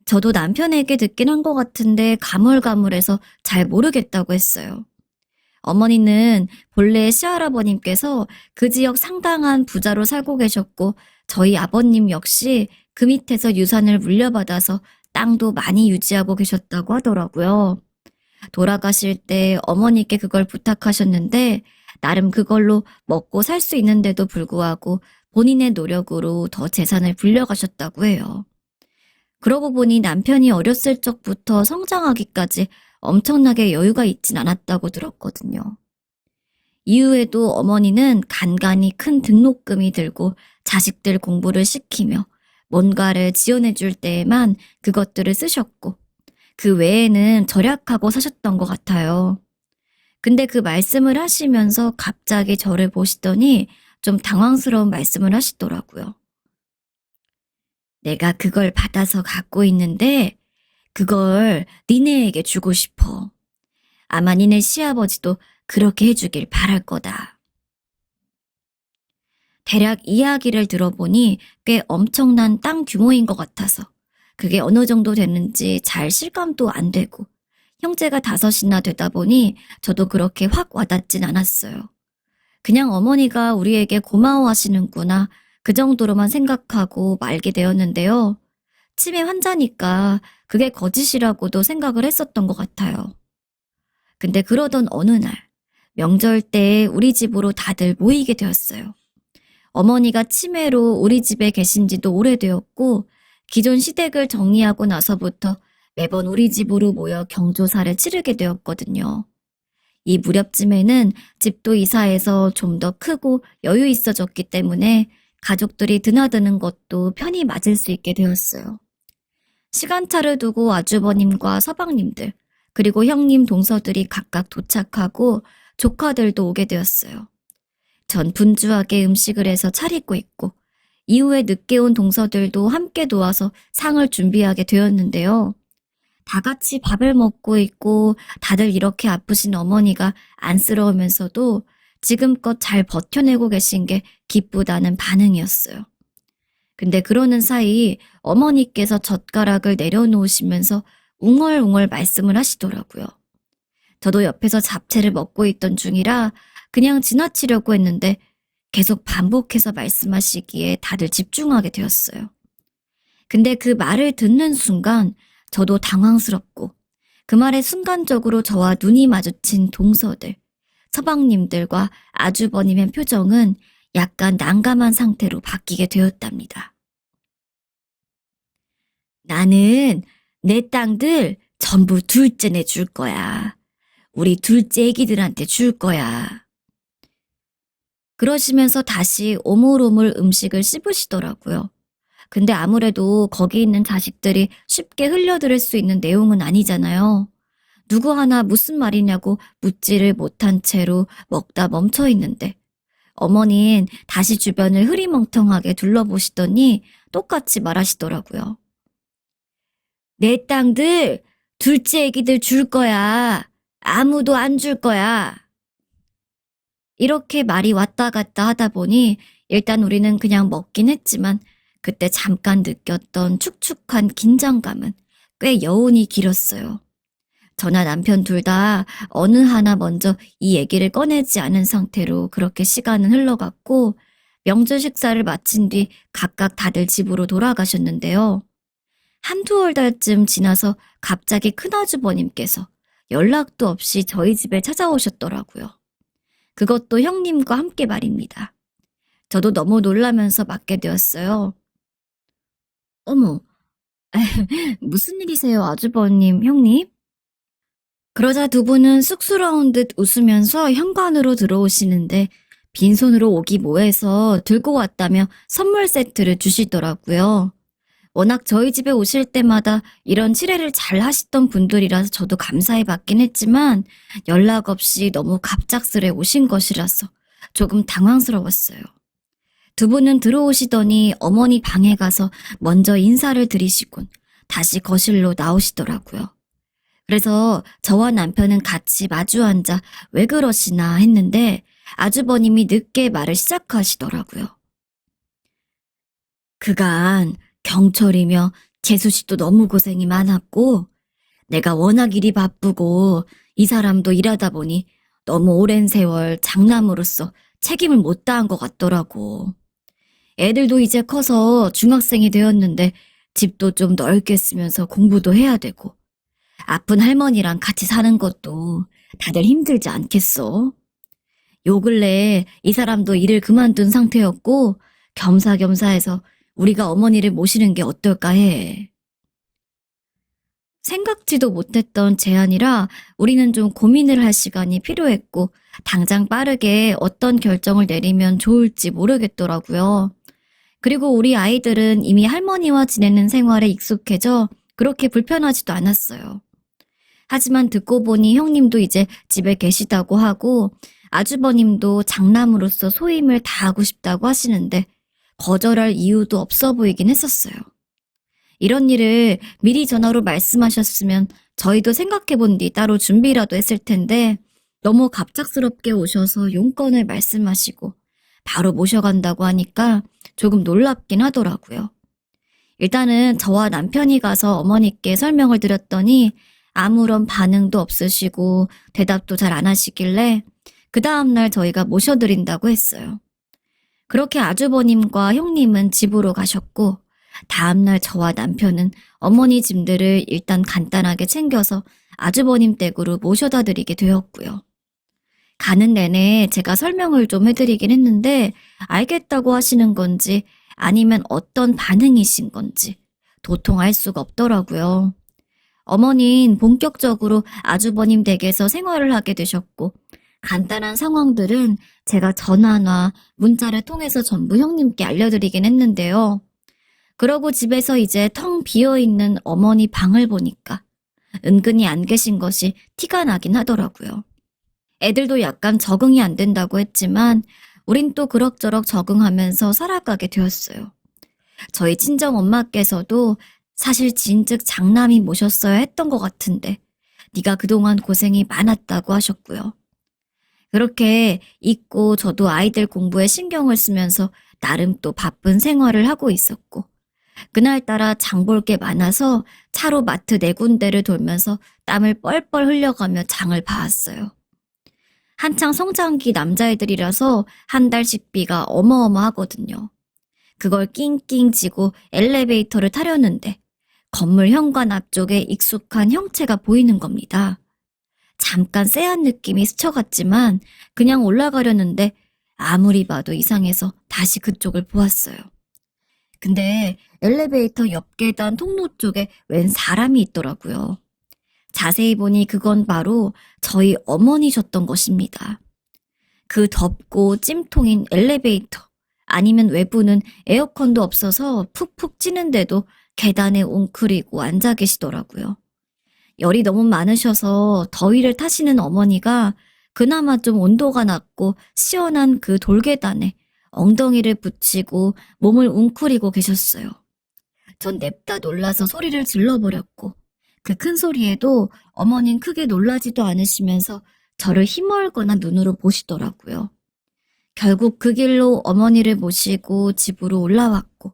저도 남편에게 듣긴 한 것 같은데 가물가물해서 잘 모르겠다고 했어요. 어머니는 본래 시할아버님께서 그 지역 상당한 부자로 살고 계셨고 저희 아버님 역시 그 밑에서 유산을 물려받아서 땅도 많이 유지하고 계셨다고 하더라고요. 돌아가실 때 어머니께 그걸 부탁하셨는데 나름 그걸로 먹고 살 수 있는데도 불구하고 본인의 노력으로 더 재산을 불려가셨다고 해요. 그러고 보니 남편이 어렸을 적부터 성장하기까지 엄청나게 여유가 있진 않았다고 들었거든요. 이후에도 어머니는 간간히 큰 등록금이 들고 자식들 공부를 시키며 뭔가를 지원해 줄 때에만 그것들을 쓰셨고 그 외에는 절약하고 사셨던 것 같아요. 근데 그 말씀을 하시면서 갑자기 저를 보시더니 좀 당황스러운 말씀을 하시더라고요. 내가 그걸 받아서 갖고 있는데 그걸 니네에게 주고 싶어. 아마 니네 시아버지도 그렇게 해주길 바랄 거다. 대략 이야기를 들어보니 꽤 엄청난 땅 규모인 것 같아서 그게 어느 정도 되는지 잘 실감도 안 되고 형제가 5이나 되다 보니 저도 그렇게 확 와닿진 않았어요. 그냥 어머니가 우리에게 고마워하시는구나 그 정도로만 생각하고 말게 되었는데요. 치매 환자니까 그게 거짓이라고도 생각을 했었던 것 같아요. 근데 그러던 어느 날 명절 때 우리 집으로 다들 모이게 되었어요. 어머니가 치매로 우리 집에 계신 지도 오래되었고 기존 시댁을 정리하고 나서부터 매번 우리 집으로 모여 경조사를 치르게 되었거든요. 이 무렵쯤에는 집도 이사해서 좀 더 크고 여유 있어졌기 때문에 가족들이 드나드는 것도 편히 맞을 수 있게 되었어요. 시간차를 두고 아주버님과 서방님들, 그리고 형님 동서들이 각각 도착하고 조카들도 오게 되었어요. 전 분주하게 음식을 해서 차리고 있고 이후에 늦게 온 동서들도 함께 도와서 상을 준비하게 되었는데요. 다 같이 밥을 먹고 있고 다들 이렇게 아프신 어머니가 안쓰러우면서도 지금껏 잘 버텨내고 계신 게 기쁘다는 반응이었어요. 근데 그러는 사이 어머니께서 젓가락을 내려놓으시면서 웅얼웅얼 말씀을 하시더라고요. 저도 옆에서 잡채를 먹고 있던 중이라 그냥 지나치려고 했는데 계속 반복해서 말씀하시기에 다들 집중하게 되었어요. 근데 그 말을 듣는 순간 저도 당황스럽고 그 말에 순간적으로 저와 눈이 마주친 동서들, 서방님들과 아주버님의 표정은 약간 난감한 상태로 바뀌게 되었답니다. 나는 내 땅들 전부 둘째네 줄 거야. 우리 둘째 애기들한테 줄 거야. 그러시면서 다시 오물오물 음식을 씹으시더라고요. 근데 아무래도 거기 있는 자식들이 쉽게 흘려들을 수 있는 내용은 아니잖아요. 누구 하나 무슨 말이냐고 묻지를 못한 채로 먹다 멈춰 있는데 어머니는 다시 주변을 흐리멍텅하게 둘러보시더니 똑같이 말하시더라고요. 내 땅들 둘째 애기들 줄 거야. 아무도 안 줄 거야. 이렇게 말이 왔다 갔다 하다 보니 일단 우리는 그냥 먹긴 했지만 그때 잠깐 느꼈던 축축한 긴장감은 꽤 여운이 길었어요. 저나 남편 둘 다 어느 하나 먼저 이 얘기를 꺼내지 않은 상태로 그렇게 시간은 흘러갔고 명절 식사를 마친 뒤 각각 다들 집으로 돌아가셨는데요. 한두월 달쯤 지나서 갑자기 큰아주버님께서 연락도 없이 저희 집에 찾아오셨더라고요. 그것도 형님과 함께 말입니다. 저도 너무 놀라면서 맞게 되었어요. 어머, 무슨 일이세요, 아주버님, 형님? 그러자 두 분은 쑥스러운 듯 웃으면서 현관으로 들어오시는데 빈손으로 오기 뭐해서 들고 왔다며 선물 세트를 주시더라고요. 워낙 저희 집에 오실 때마다 이런 칠해를 잘 하시던 분들이라서 저도 감사히 받긴 했지만 연락 없이 너무 갑작스레 오신 것이라서 조금 당황스러웠어요. 두 분은 들어오시더니 어머니 방에 가서 먼저 인사를 드리시곤 다시 거실로 나오시더라고요. 그래서 저와 남편은 같이 마주 앉아 왜 그러시나 했는데 아주버님이 늦게 말을 시작하시더라고요. 그간 경철이며 재수 씨도 너무 고생이 많았고 내가 워낙 일이 바쁘고 이 사람도 일하다 보니 너무 오랜 세월 장남으로서 책임을 못 다한 것 같더라고. 애들도 이제 커서 중학생이 되었는데 집도 좀 넓게 쓰면서 공부도 해야 되고 아픈 할머니랑 같이 사는 것도 다들 힘들지 않겠어? 요 근래 이 사람도 일을 그만둔 상태였고 겸사겸사해서 우리가 어머니를 모시는 게 어떨까 해. 생각지도 못했던 제안이라 우리는 좀 고민을 할 시간이 필요했고 당장 빠르게 어떤 결정을 내리면 좋을지 모르겠더라고요. 그리고 우리 아이들은 이미 할머니와 지내는 생활에 익숙해져 그렇게 불편하지도 않았어요. 하지만 듣고 보니 형님도 이제 집에 계시다고 하고 아주버님도 장남으로서 소임을 다하고 싶다고 하시는데 거절할 이유도 없어 보이긴 했었어요. 이런 일을 미리 전화로 말씀하셨으면 저희도 생각해본 뒤 따로 준비라도 했을 텐데 너무 갑작스럽게 오셔서 용건을 말씀하시고 바로 모셔간다고 하니까 조금 놀랍긴 하더라고요. 일단은 저와 남편이 가서 어머니께 설명을 드렸더니 아무런 반응도 없으시고 대답도 잘 안 하시길래 그 다음날 저희가 모셔드린다고 했어요. 그렇게 아주버님과 형님은 집으로 가셨고 다음날 저와 남편은 어머니 짐들을 일단 간단하게 챙겨서 아주버님 댁으로 모셔다 드리게 되었고요. 가는 내내 제가 설명을 좀 해드리긴 했는데 알겠다고 하시는 건지 아니면 어떤 반응이신 건지 도통 알 수가 없더라고요. 어머니는 본격적으로 아주버님 댁에서 생활을 하게 되셨고 간단한 상황들은 제가 전화나 문자를 통해서 전부 형님께 알려드리긴 했는데요. 그러고 집에서 이제 텅 비어있는 어머니 방을 보니까 은근히 안 계신 것이 티가 나긴 하더라고요. 애들도 약간 적응이 안 된다고 했지만 우린 또 그럭저럭 적응하면서 살아가게 되었어요. 저희 친정엄마께서도 사실 진즉 장남이 모셨어야 했던 것 같은데 네가 그동안 고생이 많았다고 하셨고요. 그렇게 있고 저도 아이들 공부에 신경을 쓰면서 나름 또 바쁜 생활을 하고 있었고 그날따라 장볼 게 많아서 차로 마트 4군데를 돌면서 땀을 뻘뻘 흘려가며 장을 봐왔어요. 한창 성장기 남자애들이라서 한 달 식비가 어마어마하거든요. 그걸 낑낑 쥐고 엘리베이터를 타려는데 건물 현관 앞쪽에 익숙한 형체가 보이는 겁니다. 잠깐 쎄한 느낌이 스쳐갔지만 그냥 올라가려는데 아무리 봐도 이상해서 다시 그쪽을 보았어요. 근데 엘리베이터 옆 계단 통로 쪽에 웬 사람이 있더라고요. 자세히 보니 그건 바로 저희 어머니셨던 것입니다. 그 덥고 찜통인 엘리베이터 아니면 외부는 에어컨도 없어서 푹푹 찌는데도 계단에 웅크리고 앉아 계시더라고요. 열이 너무 많으셔서 더위를 타시는 어머니가 그나마 좀 온도가 낮고 시원한 그 돌계단에 엉덩이를 붙이고 몸을 웅크리고 계셨어요. 전 냅다 놀라서 소리를 질러버렸고 그 큰 소리에도 어머닌 크게 놀라지도 않으시면서 저를 힘얼거나 눈으로 보시더라고요. 결국 그 길로 어머니를 모시고 집으로 올라왔고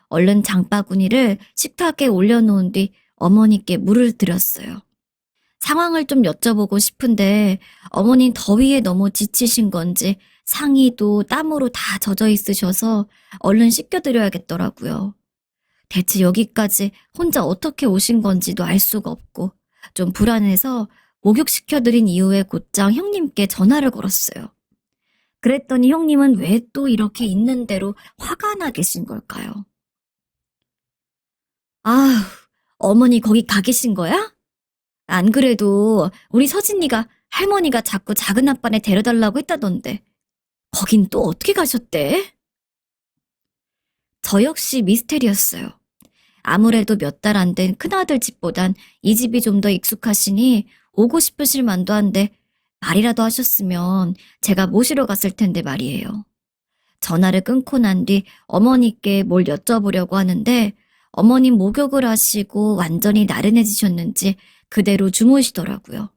얼른 장바구니를 식탁에 올려놓은 뒤 어머니께 물을 드렸어요. 상황을 좀 여쭤보고 싶은데 어머닌 더위에 너무 지치신 건지 상의도 땀으로 다 젖어 있으셔서 얼른 씻겨드려야겠더라고요. 대체 여기까지 혼자 어떻게 오신 건지도 알 수가 없고 좀 불안해서 목욕시켜드린 이후에 곧장 형님께 전화를 걸었어요. 그랬더니 형님은 왜 또 이렇게 있는 대로 화가 나 계신 걸까요? 아휴, 어머니 거기 가 계신 거야? 안 그래도 우리 서진이가 할머니가 자꾸 작은 아빠네 데려달라고 했다던데 거긴 또 어떻게 가셨대? 저 역시 미스테리였어요. 아무래도 몇 달 안 된 큰아들 집보단 이 집이 좀 더 익숙하시니 오고 싶으실 만도 한데 말이라도 하셨으면 제가 모시러 갔을 텐데 말이에요. 전화를 끊고 난 뒤 어머니께 뭘 여쭤보려고 하는데 어머님 목욕을 하시고 완전히 나른해지셨는지 그대로 주무시더라고요.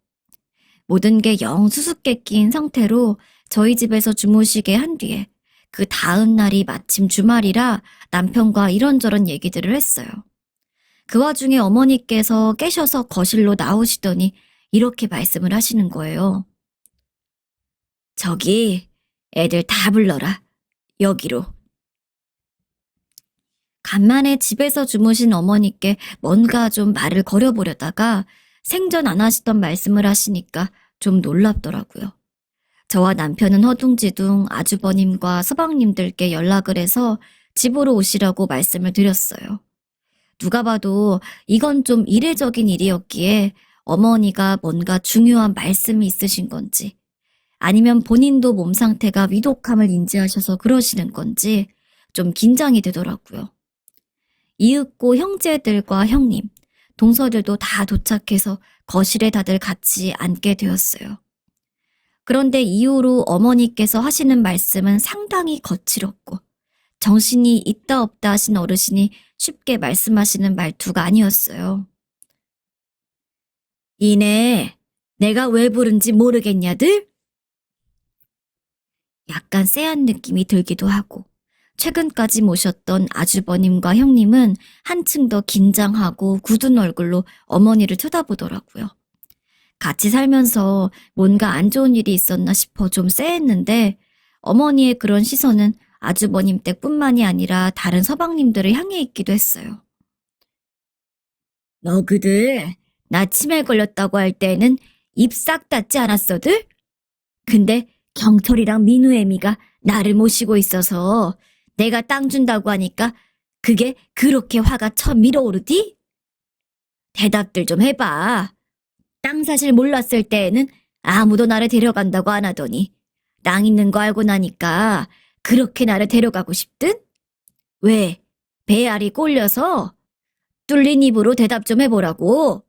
모든 게 영 수수께끼인 상태로 저희 집에서 주무시게 한 뒤에 그 다음 날이 마침 주말이라 남편과 이런저런 얘기들을 했어요. 그 와중에 어머니께서 깨셔서 거실로 나오시더니 이렇게 말씀을 하시는 거예요. 저기 애들 다 불러라. 여기로. 간만에 집에서 주무신 어머니께 뭔가 좀 말을 걸어보려다가 생전 안 하시던 말씀을 하시니까 좀 놀랍더라고요. 저와 남편은 허둥지둥 아주버님과 서방님들께 연락을 해서 집으로 오시라고 말씀을 드렸어요. 누가 봐도 이건 좀 이례적인 일이었기에 어머니가 뭔가 중요한 말씀이 있으신 건지 아니면 본인도 몸 상태가 위독함을 인지하셔서 그러시는 건지 좀 긴장이 되더라고요. 이윽고 형제들과 형님, 동서들도 다 도착해서 거실에 다들 같이 앉게 되었어요. 그런데 이후로 어머니께서 하시는 말씀은 상당히 거칠었고 정신이 있다 없다 하신 어르신이 쉽게 말씀하시는 말투가 아니었어요. 이내 내가 왜 부른지 모르겠냐들? 약간 쎄한 느낌이 들기도 하고 최근까지 모셨던 아주버님과 형님은 한층 더 긴장하고 굳은 얼굴로 어머니를 쳐다보더라고요. 같이 살면서 뭔가 안 좋은 일이 있었나 싶어 좀 쎄했는데 어머니의 그런 시선은 아주버님 댁뿐만이 아니라 다른 서방님들을 향해 있기도 했어요. 너그들 나 치매 걸렸다고 할 때는 입 싹 닫지 않았어들? 근데 경철이랑 민우애미가 나를 모시고 있어서 내가 땅 준다고 하니까 그게 그렇게 화가 쳐 밀어오르디? 대답들 좀 해봐. 땅 사실 몰랐을 때에는 아무도 나를 데려간다고 안 하더니 땅 있는 거 알고 나니까 그렇게 나를 데려가고 싶든? 왜? 배알이 꼴려서? 뚫린 입으로 대답 좀 해보라고.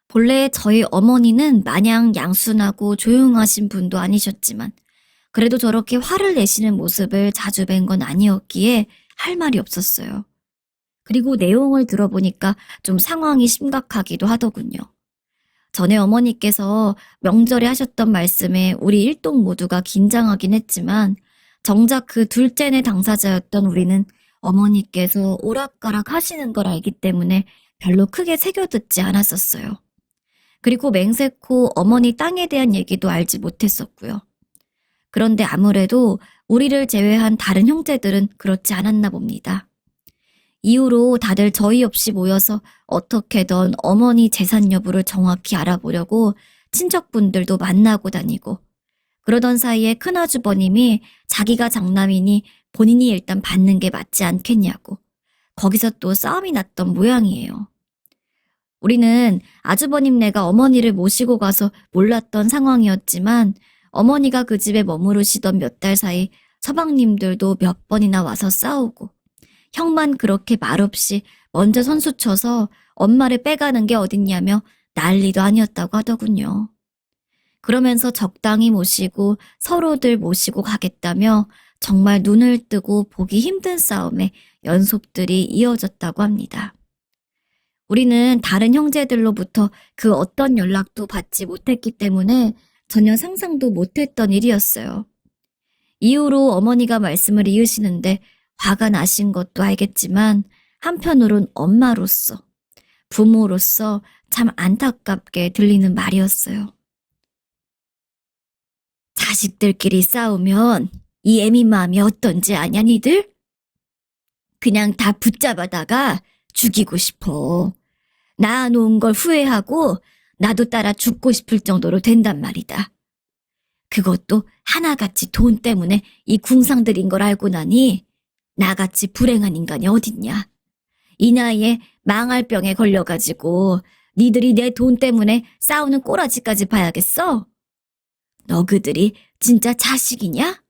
본래 저희 어머니는 마냥 양순하고 조용하신 분도 아니셨지만 그래도 저렇게 화를 내시는 모습을 자주 뵌 건 아니었기에 할 말이 없었어요. 그리고 내용을 들어보니까 좀 상황이 심각하기도 하더군요. 전에 어머니께서 명절에 하셨던 말씀에 우리 일동 모두가 긴장하긴 했지만 정작 그 둘째네 당사자였던 우리는 어머니께서 오락가락 하시는 걸 알기 때문에 별로 크게 새겨듣지 않았었어요. 그리고 맹세코 어머니 땅에 대한 얘기도 알지 못했었고요. 그런데 아무래도 우리를 제외한 다른 형제들은 그렇지 않았나 봅니다. 이후로 다들 저희 없이 모여서 어떻게든 어머니 재산 여부를 정확히 알아보려고 친척분들도 만나고 다니고 그러던 사이에 큰아주버님이 자기가 장남이니 본인이 일단 받는 게 맞지 않겠냐고 거기서 또 싸움이 났던 모양이에요. 우리는 아주버님네가 어머니를 모시고 가서 몰랐던 상황이었지만 어머니가 그 집에 머무르시던 몇 달 사이 서방님들도 몇 번이나 와서 싸우고 형만 그렇게 말없이 먼저 선수 쳐서 엄마를 빼가는 게 어딨냐며 난리도 아니었다고 하더군요. 그러면서 적당히 모시고 서로들 모시고 가겠다며 정말 눈을 뜨고 보기 힘든 싸움에 연속들이 이어졌다고 합니다. 우리는 다른 형제들로부터 그 어떤 연락도 받지 못했기 때문에 전혀 상상도 못했던 일이었어요. 이후로 어머니가 말씀을 이으시는데 화가 나신 것도 알겠지만 한편으론 엄마로서, 부모로서 참 안타깝게 들리는 말이었어요. 자식들끼리 싸우면 이 애미 마음이 어떤지 아냐 니들? 그냥 다 붙잡아다가 죽이고 싶어. 낳아놓은 걸 후회하고 나도 따라 죽고 싶을 정도로 된단 말이다. 그것도 하나같이 돈 때문에 이 궁상들인 걸 알고 나니 나같이 불행한 인간이 어딨냐. 이 나이에 망할 병에 걸려가지고 니들이 내 돈 때문에 싸우는 꼬라지까지 봐야겠어? 너그들이 진짜 자식이냐?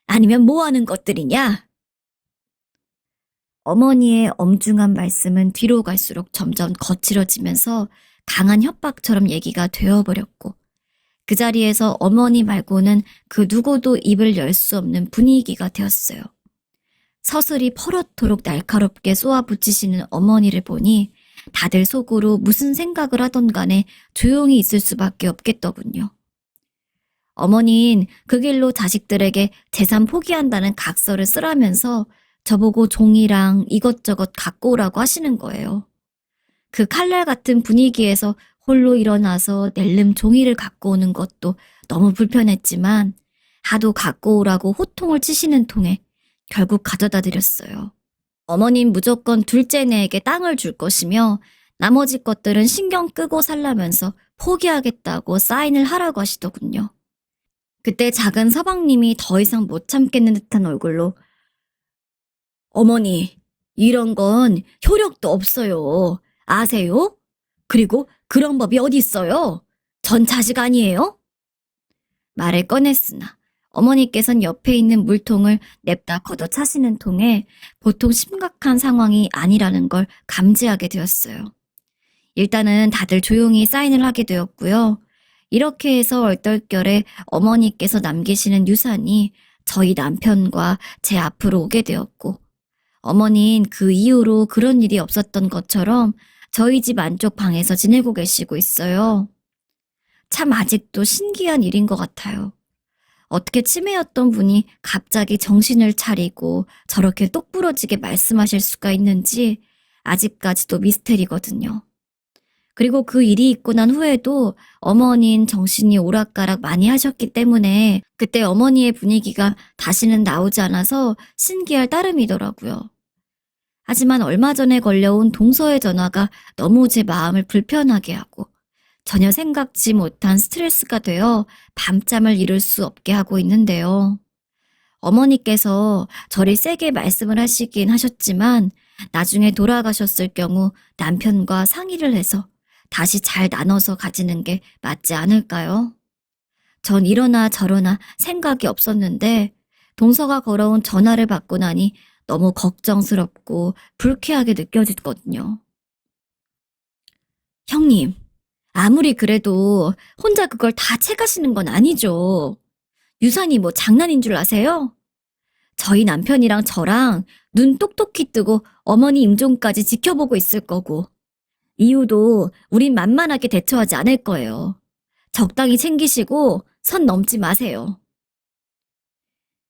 아니면 뭐하는 것들이냐? 어머니의 엄중한 말씀은 뒤로 갈수록 점점 거칠어지면서 강한 협박처럼 얘기가 되어버렸고 그 자리에서 어머니 말고는 그 누구도 입을 열 수 없는 분위기가 되었어요. 서슬이 퍼렇도록 날카롭게 쏘아붙이시는 어머니를 보니 다들 속으로 무슨 생각을 하던 간에 조용히 있을 수밖에 없겠더군요. 어머니는 그 길로 자식들에게 재산 포기한다는 각서를 쓰라면서 저보고 종이랑 이것저것 갖고 오라고 하시는 거예요. 그 칼날 같은 분위기에서 홀로 일어나서 낼름 종이를 갖고 오는 것도 너무 불편했지만 하도 갖고 오라고 호통을 치시는 통에 결국 가져다 드렸어요. 어머님 무조건 둘째네에게 땅을 줄 것이며 나머지 것들은 신경 끄고 살라면서 포기하겠다고 사인을 하라고 하시더군요. 그때 작은 서방님이 더 이상 못 참겠는 듯한 얼굴로 어머니, 이런 건 효력도 없어요. 아세요? 그리고 그런 법이 어디 있어요? 전 자식 아니에요? 말을 꺼냈으나 어머니께선 옆에 있는 물통을 냅다 걷어 차시는 통에 보통 심각한 상황이 아니라는 걸 감지하게 되었어요. 일단은 다들 조용히 사인을 하게 되었고요. 이렇게 해서 얼떨결에 어머니께서 남기시는 유산이 저희 남편과 제 앞으로 오게 되었고 어머니는 그 이후로 그런 일이 없었던 것처럼 저희 집 안쪽 방에서 지내고 계시고 있어요. 참 아직도 신기한 일인 것 같아요. 어떻게 치매였던 분이 갑자기 정신을 차리고 저렇게 똑부러지게 말씀하실 수가 있는지 아직까지도 미스테리거든요. 그리고 그 일이 있고 난 후에도 어머니는 정신이 오락가락 많이 하셨기 때문에 그때 어머니의 분위기가 다시는 나오지 않아서 신기할 따름이더라고요. 하지만 얼마 전에 걸려온 동서의 전화가 너무 제 마음을 불편하게 하고 전혀 생각지 못한 스트레스가 되어 밤잠을 이룰 수 없게 하고 있는데요. 어머니께서 저를 세게 말씀을 하시긴 하셨지만 나중에 돌아가셨을 경우 남편과 상의를 해서 다시 잘 나눠서 가지는 게 맞지 않을까요? 전 이러나 저러나 생각이 없었는데 동서가 걸어온 전화를 받고 나니 너무 걱정스럽고 불쾌하게 느껴졌거든요. 형님, 아무리 그래도 혼자 그걸 다 채가시는 건 아니죠. 유산이 뭐 장난인 줄 아세요? 저희 남편이랑 저랑 눈 똑똑히 뜨고 어머니 임종까지 지켜보고 있을 거고 이유도 우린 만만하게 대처하지 않을 거예요. 적당히 챙기시고 선 넘지 마세요.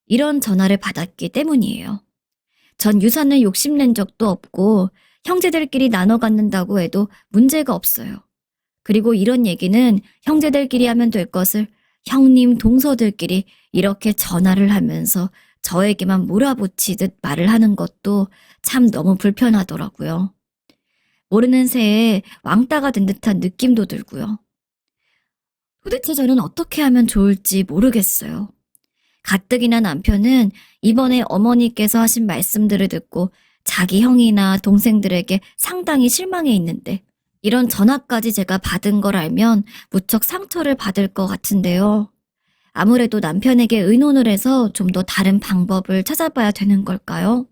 이런 전화를 받았기 때문이에요. 전 유산을 욕심낸 적도 없고 형제들끼리 나눠 갖는다고 해도 문제가 없어요. 그리고 이런 얘기는 형제들끼리 하면 될 것을 형님 동서들끼리 이렇게 전화를 하면서 저에게만 몰아붙이듯 말을 하는 것도 참 너무 불편하더라고요. 모르는 새에 왕따가 된 듯한 느낌도 들고요. 도대체 저는 어떻게 하면 좋을지 모르겠어요. 가뜩이나 남편은 이번에 어머니께서 하신 말씀들을 듣고 자기 형이나 동생들에게 상당히 실망해 있는데 이런 전화까지 제가 받은 걸 알면 무척 상처를 받을 것 같은데요. 아무래도 남편에게 의논을 해서 좀 더 다른 방법을 찾아봐야 되는 걸까요?